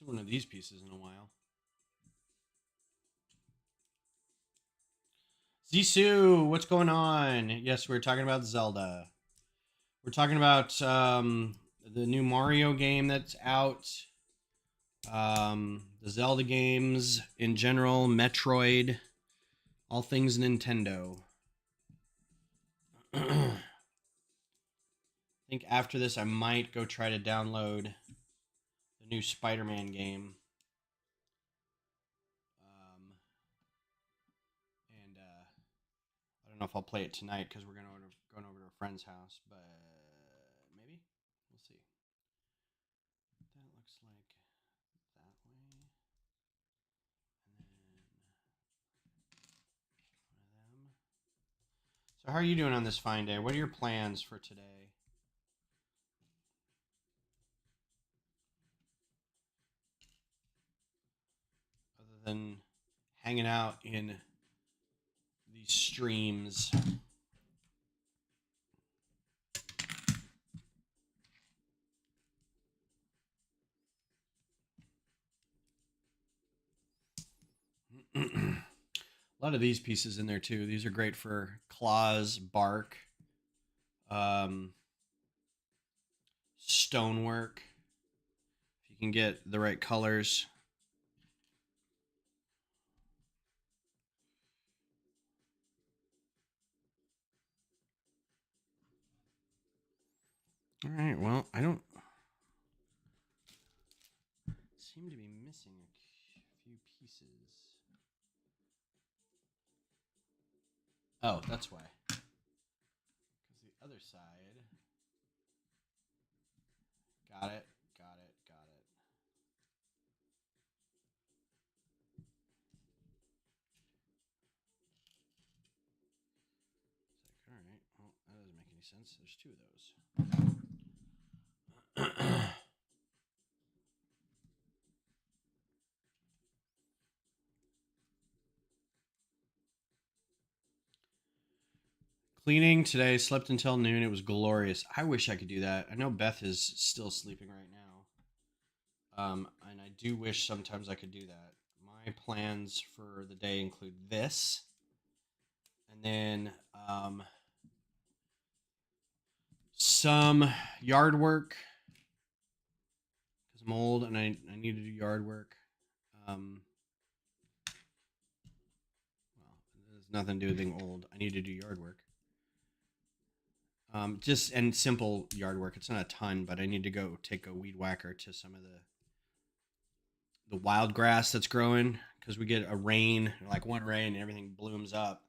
seen one of these pieces in a while. Zissou, what's going on? Yes, we're talking about Zelda. We're talking about the new Mario game that's out. The Zelda games in general, Metroid, all things Nintendo. I think after this, I might go try to download the new Spider-Man game. And I don't know if I'll play it tonight because we're going over to a friend's house, but maybe we'll see. That looks like that way. And then one of them. So how are you doing on this fine day? What are your plans for today? Other than hanging out in these streams. A lot of these pieces in there too. These are great for claws, bark, stonework. If you can get the right colors. All right. Well, I don't seem to be missing a few pieces. Oh, that's why. Because the other side. Got it. Got it. Got it. It's like, all right. Well, that doesn't make any sense. There's two of those. Cleaning today, slept until noon. It was glorious. I wish I could do that. I know Beth is still sleeping right now. And I do wish sometimes I could do that. My plans for the day include this. And then some yard work. Because I'm old and I need to do yard work. Well, it has nothing to do with being old. I need to do yard work. Just and simple yard work. It's not a ton, but I need to go take a weed whacker to some of the wild grass that's growing because we get a rain, like one rain, and everything blooms up.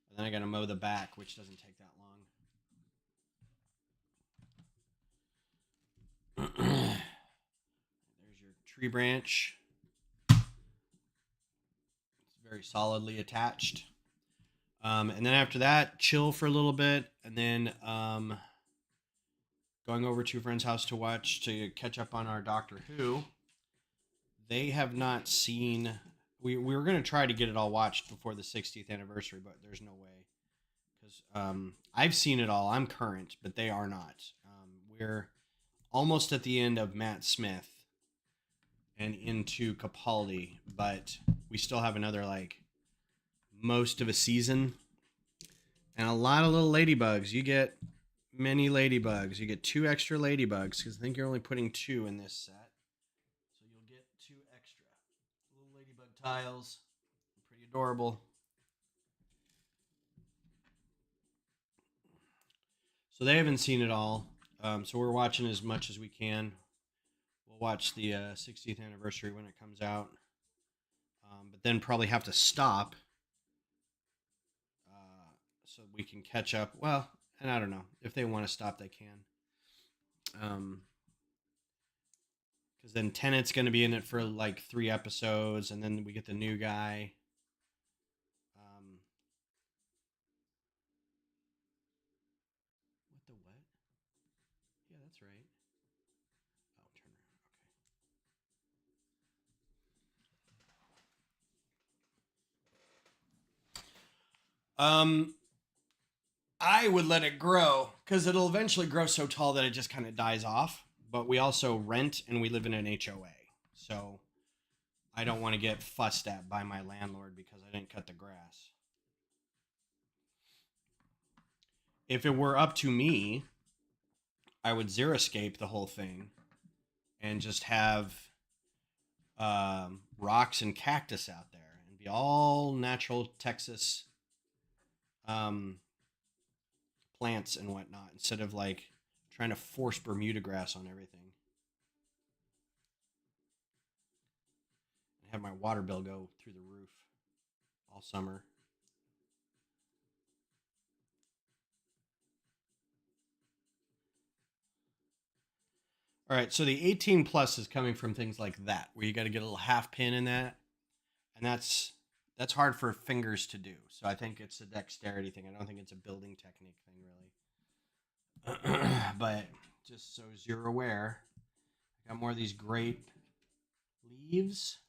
And then I got to mow the back, which doesn't take that long. There's your tree branch. It's very solidly attached. And then after that, chill for a little bit, and then going over to a friend's house to catch up on our Doctor Who. They have not seen. We were going to try to get it all watched before the 60th anniversary, but there's no way because I've seen it all. I'm current, but they are not. We're almost at the end of Matt Smith and into Capaldi, but we still have another most of a season and a lot of little ladybugs. You get many ladybugs. You get 2 extra ladybugs because I think you're only putting 2 in this set. So you'll get 2 extra. Little ladybug tiles. Pretty adorable. So they haven't seen it all. So we're watching as much as we can. We'll watch the 60th anniversary when it comes out. But then probably have to stop so we can catch up. Well, and I don't know. If they want to stop, they can. Because then Tennant's going to be in it for 3 episodes, and then we get the new guy. What the what? Yeah, that's right. Oh, Turner. Okay. I would let it grow because it'll eventually grow so tall that it just kind of dies off. But we also rent and we live in an HOA. So I don't want to get fussed at by my landlord because I didn't cut the grass. If it were up to me, I would xeriscape the whole thing and just have rocks and cactus out there and be all natural Texas um, plants and whatnot instead of like trying to force Bermuda grass on everything. And have my water bill go through the roof all summer. All right, so the 18 plus is coming from things like that, where you got to get a little half pin in that, and that's hard for fingers to do. So I think it's a dexterity thing. I don't think it's a building technique thing, really. But just so as you're aware, I got more of these great leaves.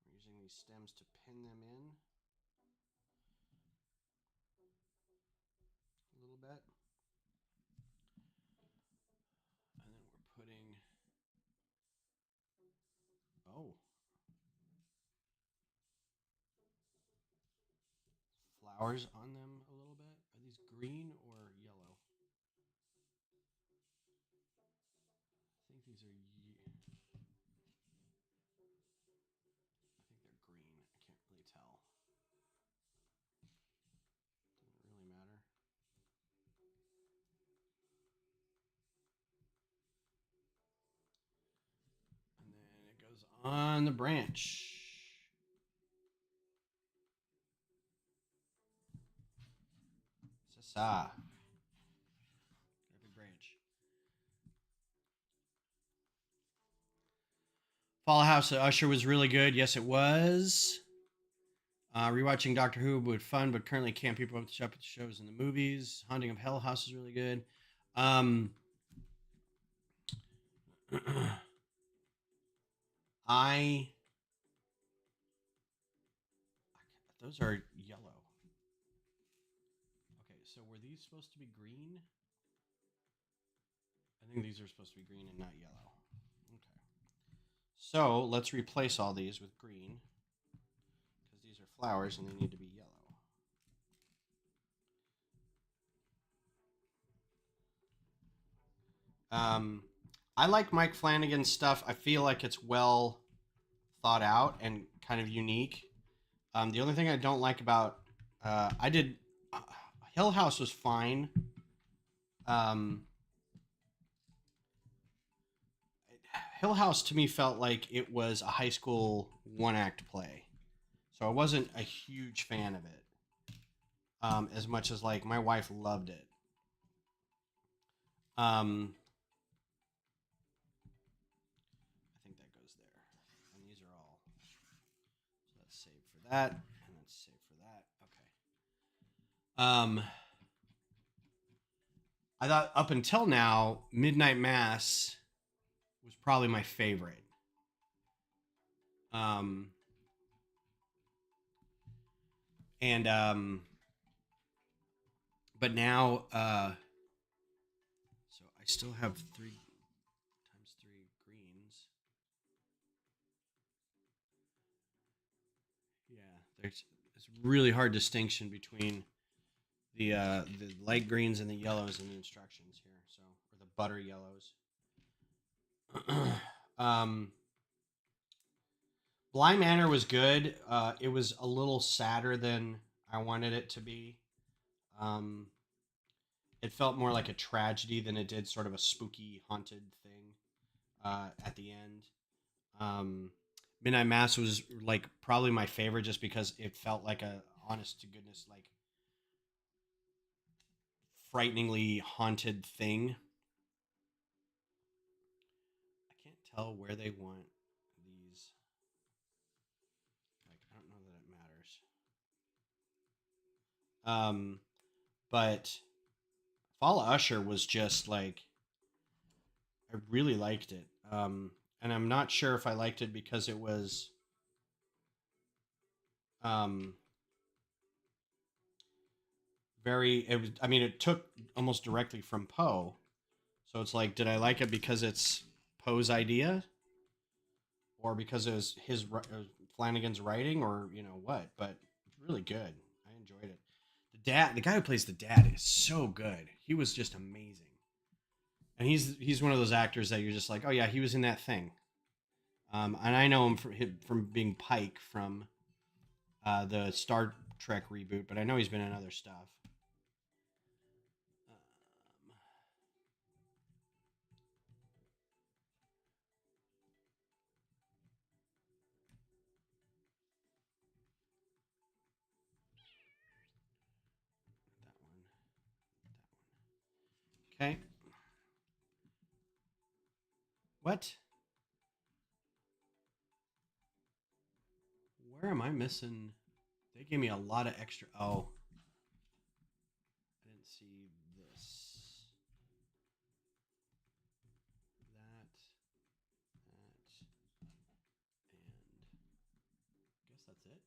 We're using these stems to pin them in a little bit. And then we're putting, oh, flowers on them a little bit. Are these green or yellow? I think these are, I think they're green. I can't really tell. Doesn't really matter. And then it goes on the branch. Sasa. Every branch. Fall House of Usher was really good. Yes, it was. Rewatching Doctor Who would fun, but currently can't keep up with the shows and the movies. Haunting of Hell House is really good. I those are yellow. Okay, so were these supposed to be green? I think these are supposed to be green and not yellow. Okay. So let's replace all these with green because these are flowers and they need to be yellow. I like Mike Flanagan's stuff. I feel like it's well thought out and kind of unique. The only thing I don't like about I did Hill House was fine. Um, Hill House to me felt like it was a high school one act play, so I wasn't a huge fan of it. As much as like my wife loved it. I think that goes there, and these are all. So let's save for that, and let's save for that. Okay. I thought up until now, Midnight Mass was probably my favorite. Um, and but now, so I still have 3 times 3 greens. Yeah, there's it's really hard distinction between the light greens and the yellows in the instructions here. So or the butter yellows. um, Bly Manor was good. It was a little sadder than I wanted it to be. Um, it felt more like a tragedy than it did sort of a spooky, haunted thing at the end. Midnight Mass was like probably my favorite just because it felt like a honest to goodness like frighteningly haunted thing. I can't tell where they want these. Like I don't know that it matters. But Fall of Usher was just like I really liked it. And I'm not sure if I liked it because it was Um, it was. I mean, it took almost directly from Poe. So it's like, did I like it because it's Poe's idea, or because it was Flanagan's writing, or what? But it's really good. I enjoyed it. The guy who plays the dad, is so good. He was just amazing, and he's one of those actors that you're just like, oh yeah, he was in that thing. And I know him from being Pike from the Star Trek reboot, but I know he's been in other stuff. That one. Okay. What? Where am I missing? They gave me a lot of extra. Oh, I didn't see this. And I guess that's it.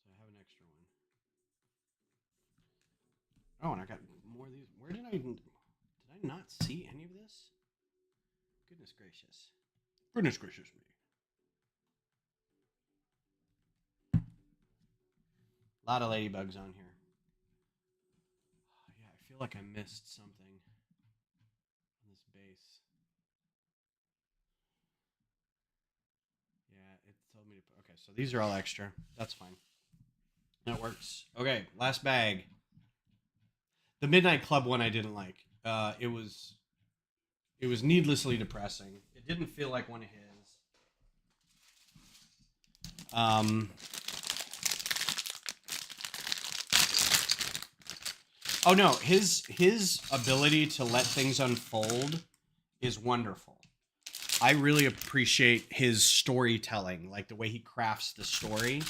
So I have an extra one. Oh, and I got more of these. Where did I not see any of this? Goodness gracious. Goodness gracious me. A lot of ladybugs on here. Oh, yeah, I feel like I missed something on this base. Yeah, it told me to put. Okay, so these are all extra. That's fine. That works. Okay, last bag. The Midnight Club one I didn't like. It was needlessly depressing. It didn't feel like one of his. Um, oh no, his ability to let things unfold is wonderful. I really appreciate his storytelling, like the way he crafts the story.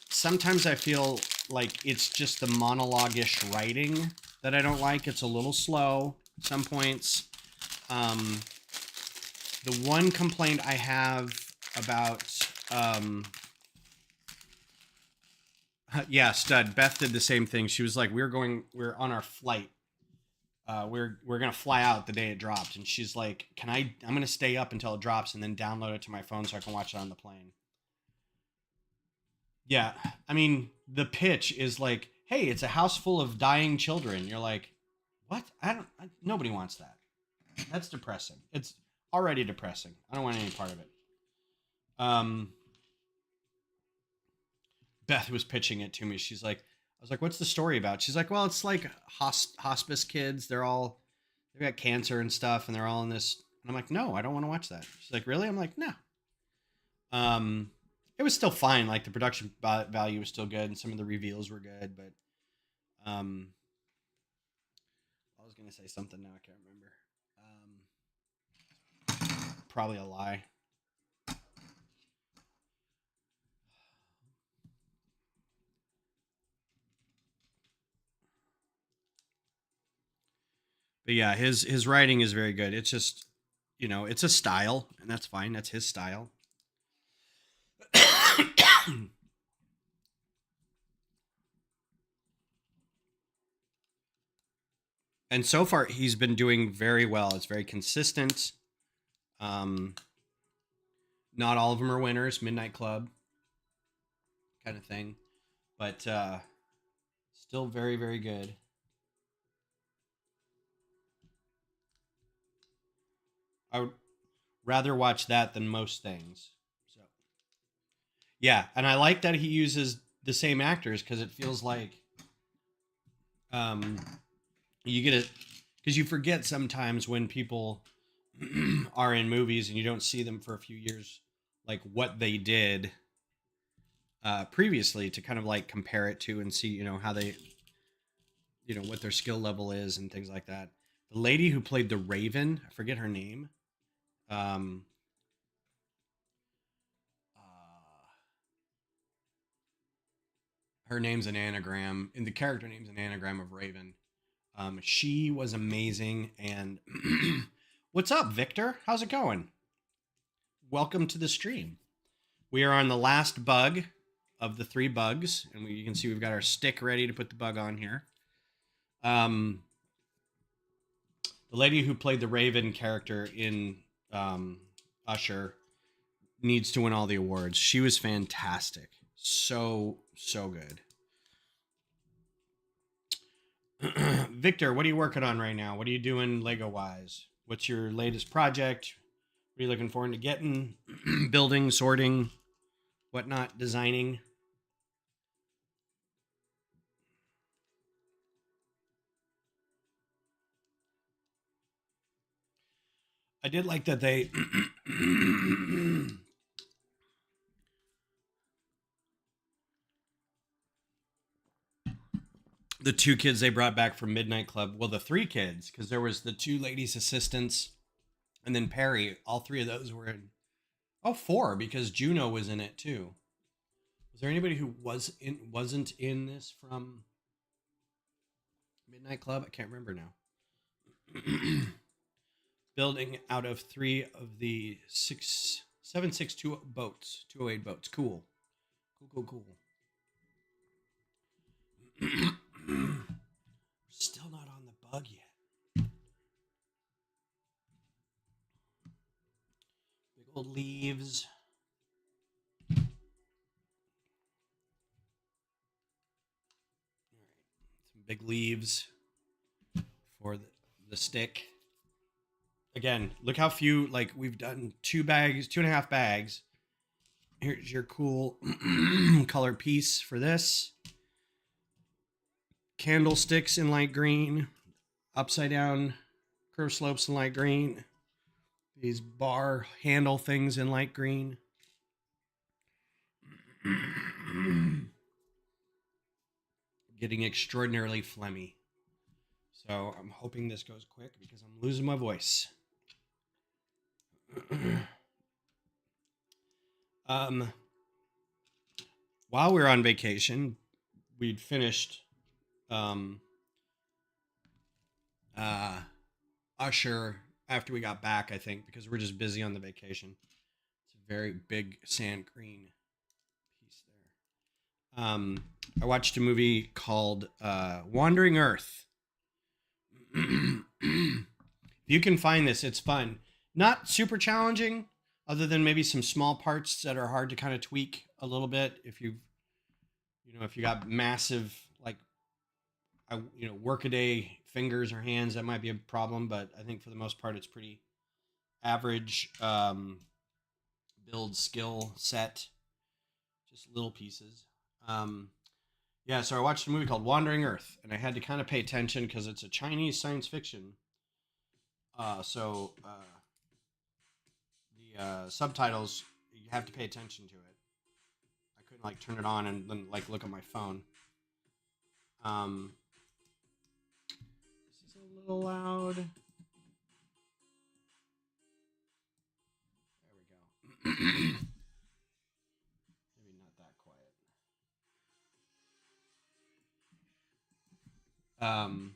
Sometimes I feel like it's just the monologue-ish writing that I don't like. It's a little slow at some points. The one complaint I have about yeah, Stud. Beth did the same thing. She was like, we're on our flight. We're gonna fly out the day it dropped, and she's like, I'm gonna stay up until it drops and then download it to my phone so I can watch it on the plane. Yeah, I mean, the pitch is like, hey, it's a house full of dying children. You're like, what? Nobody wants that. That's depressing. It's already depressing. I don't want any part of it. Beth was pitching it to me. She's like, I was like, what's the story about? She's like, well, it's like hospice kids. They've got cancer and stuff, and they're all in this. And I'm like, no, I don't want to watch that. She's like, really? I'm like, no. It was still fine. Like the production value was still good, and some of the reveals were good, but I was gonna say something now. I can't remember. Probably a lie. But yeah, his writing is very good. It's just, it's a style, and that's fine. That's his style. And so far, he's been doing very well. It's very consistent. Um, Not all of them are winners. Midnight Club, kind of thing, but still very, very good. I would rather watch that than most things. So yeah, and I like that he uses the same actors because it feels like um, you get it because you forget sometimes when people are in movies and you don't see them for a few years, like what they did previously to kind of like compare it to and see how they what their skill level is and things like that. The lady who played the Raven, I forget her name. Um, Her name's an anagram, and the character name's an anagram of Raven. She was amazing. And what's up, Victor? How's it going? Welcome to the stream. We are on the last bug. of the 3 bugs, and you can see we've got our stick ready to put the bug on here. The lady who played the Raven character in Usher needs to win all the awards. She was fantastic. So good. Victor, what are you working on right now? What are you doing Lego wise? What's your latest project? What are you looking forward to getting? Building, sorting, whatnot, designing? I did like that they the 2 kids they brought back from Midnight Club. Well, the 3 kids, because there was the 2 ladies assistants, and then Perry. All 3 of those were in. Oh, 4, because Juno was in it too. Was there anybody who wasn't in this from Midnight Club? I can't remember now. Building out of 3 of the 762 boats, 208 boats. Cool. Still not on the bug yet. Big old leaves. All right. Some big leaves for the stick. Again, look how few, like we've done 2.5 bags. Here's your cool color piece for this. Candlesticks in light green, upside down curve slopes in light green, these bar handle things in light green. Getting extraordinarily phlegmy. So I'm hoping this goes quick because I'm losing my voice. While we were on vacation, we'd finished Usher after we got back, I think, because we're just busy on the vacation. It's a very big sand green piece there. I watched a movie called Wandering Earth. If you can find this, it's fun. Not super challenging, other than maybe some small parts that are hard to kind of tweak a little bit. If you got massive, like, workaday fingers or hands, that might be a problem. But I think for the most part, it's pretty average build skill set, just little pieces. Yeah, so I watched a movie called Wandering Earth, and I had to kind of pay attention because it's a Chinese science fiction. So the subtitles, you have to pay attention to it. I couldn't turn it on and then look at my phone. This is a little loud. There we go. Maybe not that quiet.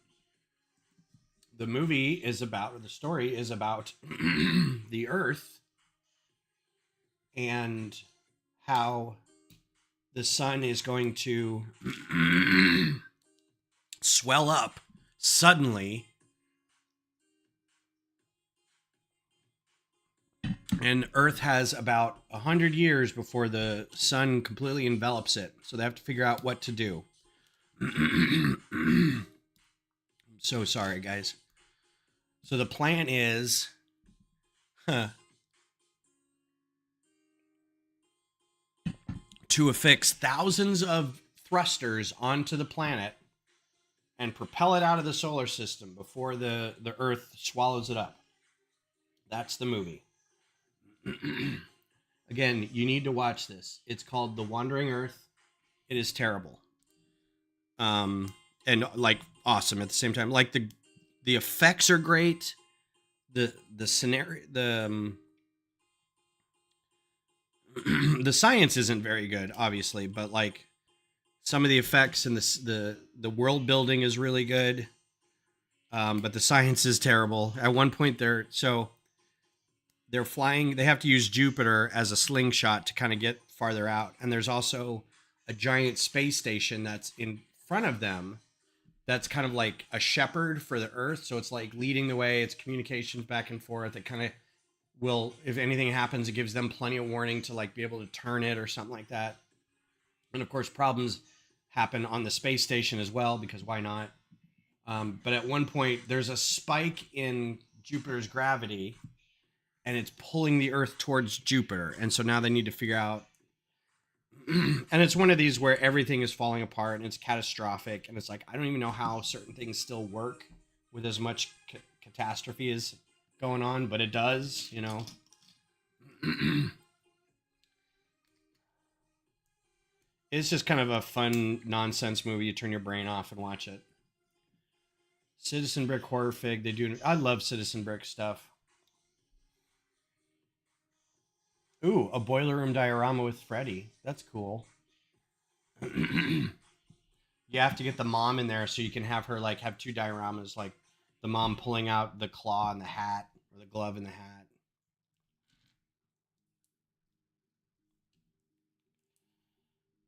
The movie is about, or the story is about the Earth and how the sun is going to swell up suddenly, and Earth has about 100 years before the sun completely envelops it, so they have to figure out what to do. I'm so sorry, guys. So the plan is to affix thousands of thrusters onto the planet and propel it out of the solar system before the Earth swallows it up. That's the movie. Again, you need to watch this. It's called The Wandering Earth. It is terrible. And awesome at the same time. The effects are great. The scenario, the science isn't very good, obviously, but some of the effects and the world building is really good. But the science is terrible. At one point they're flying. They have to use Jupiter as a slingshot to kind of get farther out. And there's also a giant space station that's in front of them, that's kind of like a shepherd for the Earth. So it's like leading the way. It's communications back and forth. It kind of will, if anything happens, it gives them plenty of warning to like be able to turn it or something like that. And of course, problems happen on the space station as well, because why not? But at one point, there's a spike in Jupiter's gravity, and it's pulling the Earth towards Jupiter. And so now they need to figure out. And it's one of these where everything is falling apart and it's catastrophic. And it's like, I don't even know how certain things still work with as much catastrophe as going on, but it does, you know. It's just kind of a fun nonsense movie. You turn your brain off and watch it. Citizen Brick Horror Fig. They do. I love Citizen Brick stuff. Ooh, a boiler room diorama with Freddy. That's cool. You have to get the mom in there so you can have her like have two dioramas, like the mom pulling out the claw in the hat or the glove in the hat.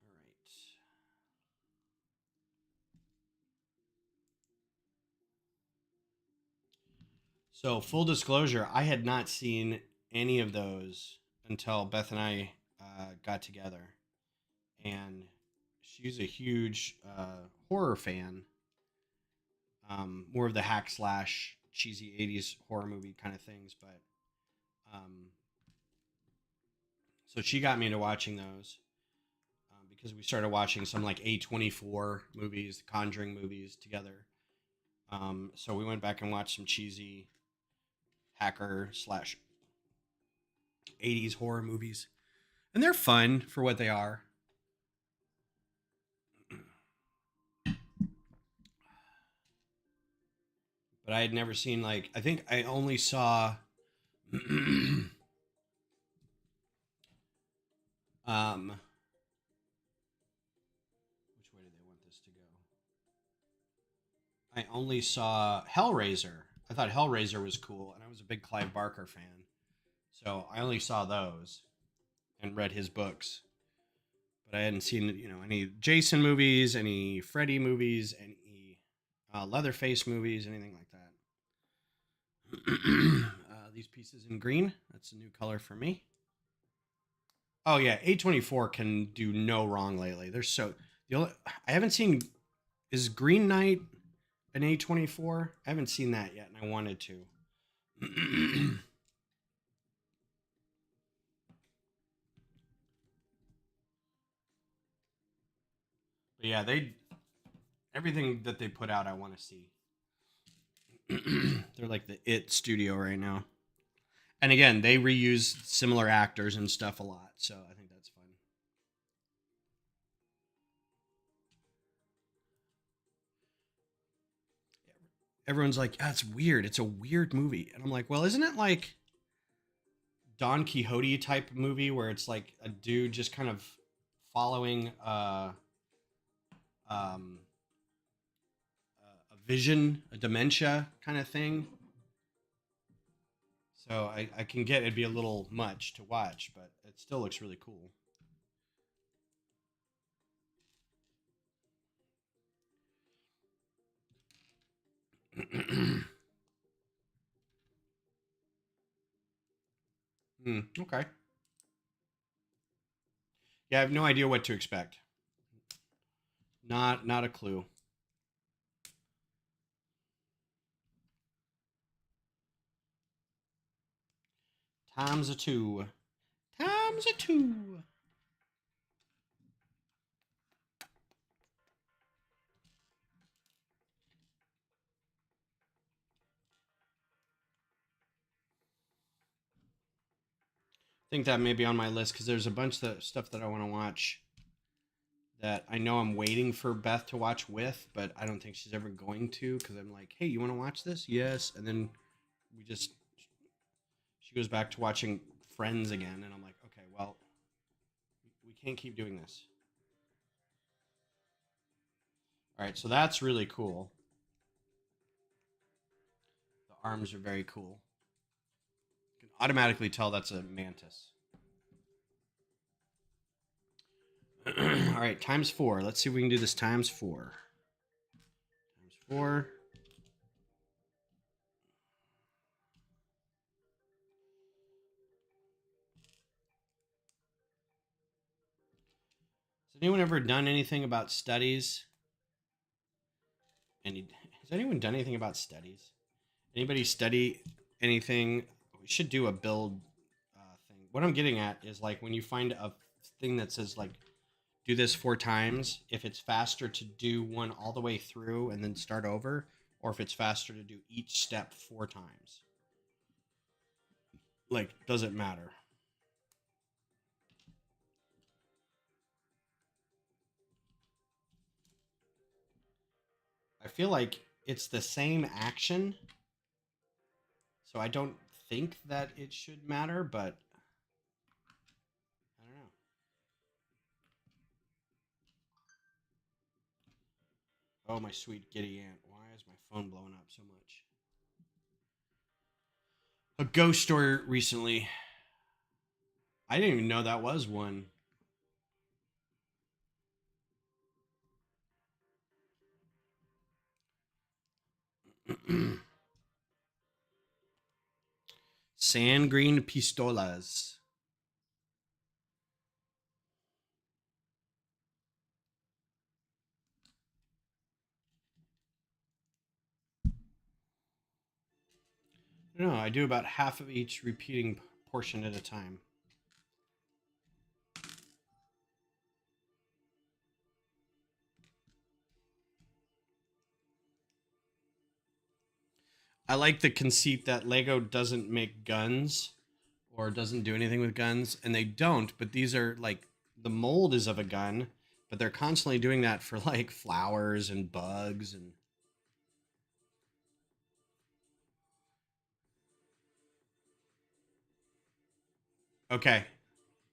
All right. So full disclosure, I had not seen any of those until Beth and I got together, and she's a huge horror fan. More of the hack slash cheesy 80s horror movie kind of things, but um, so she got me into watching those because we started watching some like A24 movies, the Conjuring movies together. So we went back and watched some cheesy hacker slash 80s horror movies, and they're fun for what they are. But I had never seen like, I think I only saw which way did they want this to go? I only saw Hellraiser. I thought Hellraiser was cool, and I was a big Clive Barker fan. So I only saw those and read his books. But I hadn't seen, you know, any Jason movies, any Freddy movies, any Leatherface movies, anything like that. These pieces in green. That's a new color for me. Oh yeah, A24 can do no wrong lately. They're so the only I haven't seen is Green Knight an A24. I haven't seen that yet, and I wanted to. But yeah, they everything that they put out, I want to see. They're like the It studio right now, and again, they reuse similar actors and stuff a lot, so I think that's fun. Everyone's like, "Yeah, it's weird. It's a weird movie," and I'm like, "Well, isn't it like Don Quixote type movie where it's like a dude just kind of following um, a vision, a dementia kind of thing?" So I can get it'd be a little much to watch, but it still looks really cool. Okay. Yeah, I have no idea what to expect. Not a clue. Times a two. Times a two. I think that may be on my list because there's a bunch of stuff that I want to watch that I know I'm waiting for Beth to watch with, but I don't think she's ever going to because I'm like, hey, you want to watch this? Yes. And then we just, she goes back to watching Friends again. And I'm like, okay, well, we can't keep doing this. All right. So that's really cool. The arms are very cool. You can automatically tell that's a mantis. All right, times 4. Let's see if we can do this times 4. Times 4. Has anyone ever done anything about studies? Has anyone done anything about studies? Anybody study anything? We should do a build thing. What I'm getting at is like when you find a thing that says like do this 4 times, if it's faster to do one all the way through and then start over, or if it's faster to do each step 4 times. Like, does it matter? I feel like it's the same action, so I don't think that it should matter, but I don't know. Oh, my sweet giddy aunt. Why is my phone blowing up so much? A ghost story recently. I didn't even know that was one. Sand green pistolas. No, I do about half of each repeating portion at a time. I like the conceit that Lego doesn't make guns or doesn't do anything with guns, and they don't, but these are like the mold is of a gun, but they're constantly doing that for like flowers and bugs and okay.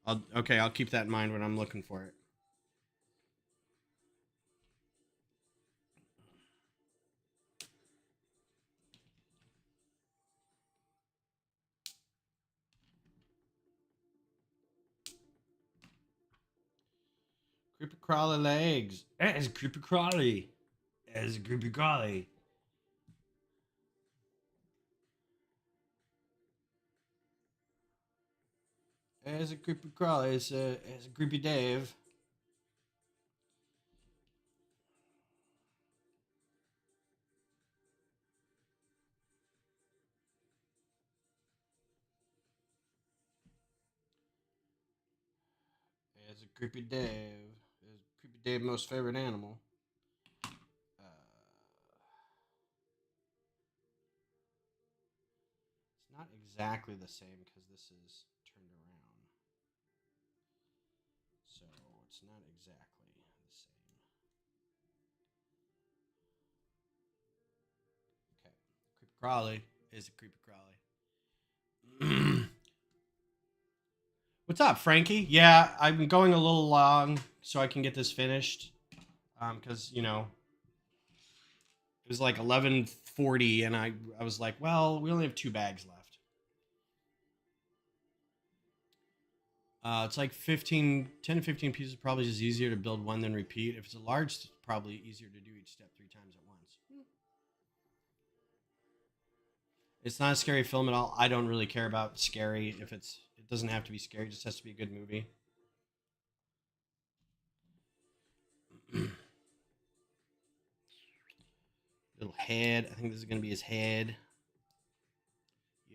I'll keep that in mind when I'm looking for it. Creepy crawly legs. It's creepy crawly. It's creepy crawly. It's a creepy crawly. It's a creepy Dave. It's a creepy Dave. It's creepy Dave's most favorite animal. It's not exactly the same because this is turned around. So it's not exactly the same. Okay. Creepy crawly is a creepy crawly. What's up, Frankie? Yeah, I'm going a little long so I can get this finished. Because it was like 11:40, and I was like, well, we only have 2 bags left. It's like 10 to 15 pieces. Probably just easier to build one than repeat. If it's a large, it's probably easier to do each step 3 times at once. It's not a scary film at all. I don't really care about scary. It doesn't have to be scary. It just has to be a good movie. Little head. I think this is gonna be his head.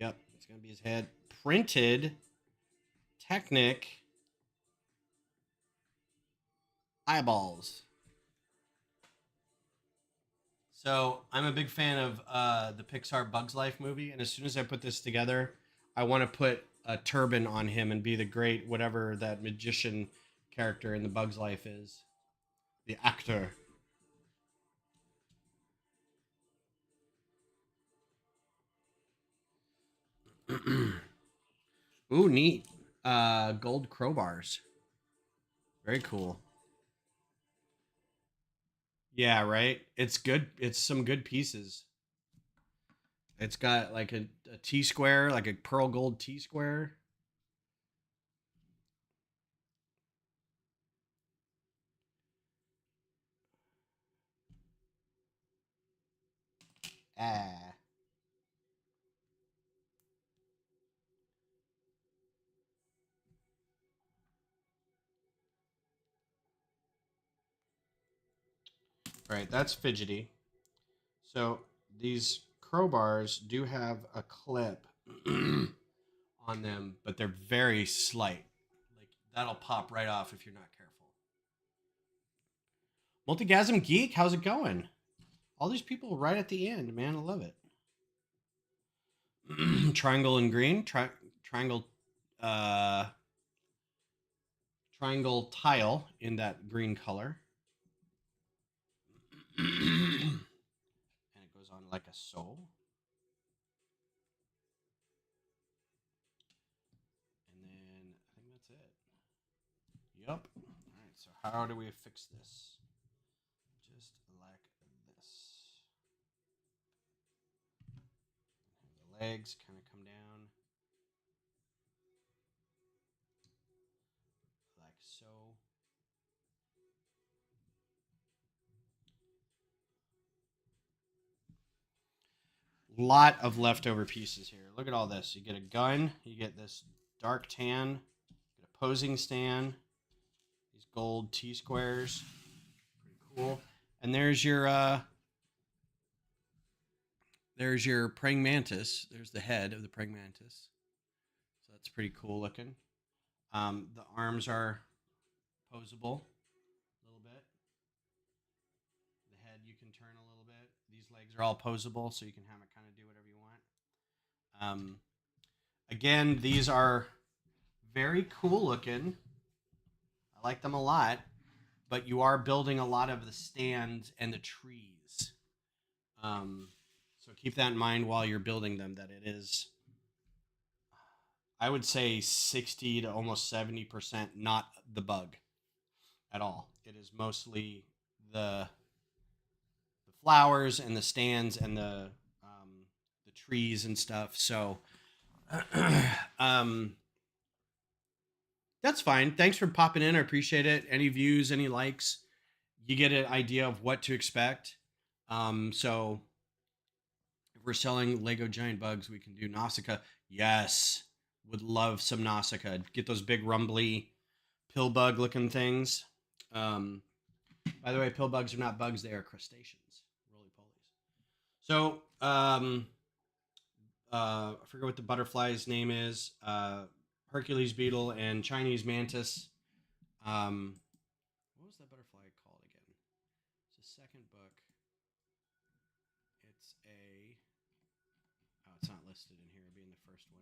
Yep, it's gonna be his head. Printed Technic eyeballs. So I'm a big fan of the Pixar Bugs Life movie, and as soon as I put this together, I want to put a turban on him and be the great whatever that magician character in the Bugs Life is, the actor. Ooh, neat. Gold crowbars. Very cool. Yeah, right. It's good. It's some good pieces. It's got like a T square, like a pearl gold T square. Ah. Right, that's fidgety. So these crowbars do have a clip on them, but they're very slight. Like that'll pop right off if you're not careful. Multigasm Geek, how's it going? All these people right at the end, man. I love it. Triangle and green, triangle, uh, triangle tile in that green color, and it goes on like a so. And then I think that's it. Yep. All right. So how do we fix this? Just like this. The legs kind of come down like so. Lot of leftover pieces here. Look at all this. You get a gun. You get this dark tan. You get a posing stand. These gold T-squares. Pretty cool. And there's your praying mantis. There's the head of the praying mantis. So that's pretty cool looking. The arms are posable a little bit. The head you can turn a little bit. These legs are all posable, so you can have it kind of do whatever you want. Again, these are very cool looking. I like them a lot, but you are building a lot of the stands and the trees. So keep that in mind while you're building them, that it is, I would say 60 to almost 70% not the bug at all. It is mostly the flowers and the stands and the trees and stuff. So that's fine. Thanks for popping in. I appreciate it. Any views, any likes, you get an idea of what to expect. So if we're selling Lego giant bugs, we can do Nausicaa. Yes, would love some Nausicaa. Get those big rumbly pill bug looking things. By the way, pill bugs are not bugs; they are crustaceans, roly polies. So I forget what the butterfly's name is. Hercules beetle and Chinese mantis. What was that butterfly called again? It's a second book. It's a. Oh, it's not listed in here. It'll be in the first one.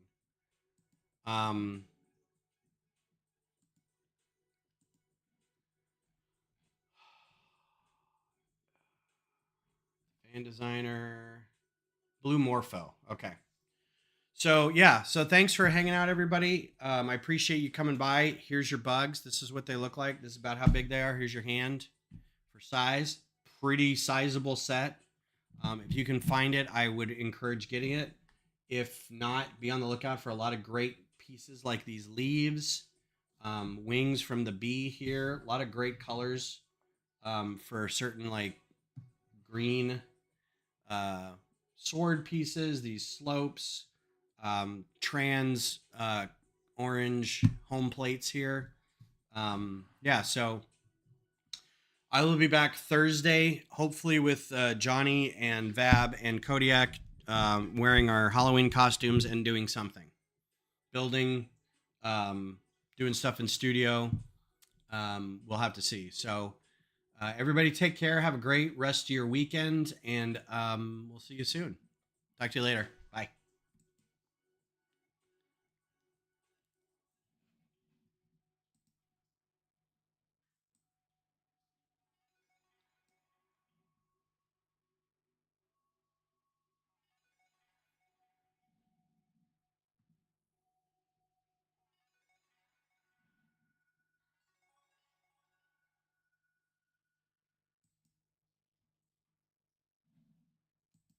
Fan designer. Blue Morpho. Okay. So yeah, so thanks for hanging out, everybody. I appreciate you coming by. Here's your bugs. This is what they look like. This is about how big they are. Here's your hand for size. Pretty sizable set. If you can find it, I would encourage getting it. If not, be on the lookout for a lot of great pieces like these leaves, wings from the bee here. A lot of great colors for certain like green sword pieces. These slopes. Trans orange home plates here. Yeah, so I will be back Thursday, hopefully with Johnny and Vab and Kodiak wearing our Halloween costumes and doing something. Building, doing stuff in studio. We'll have to see. So everybody take care. Have a great rest of your weekend, and we'll see you soon. Talk to you later.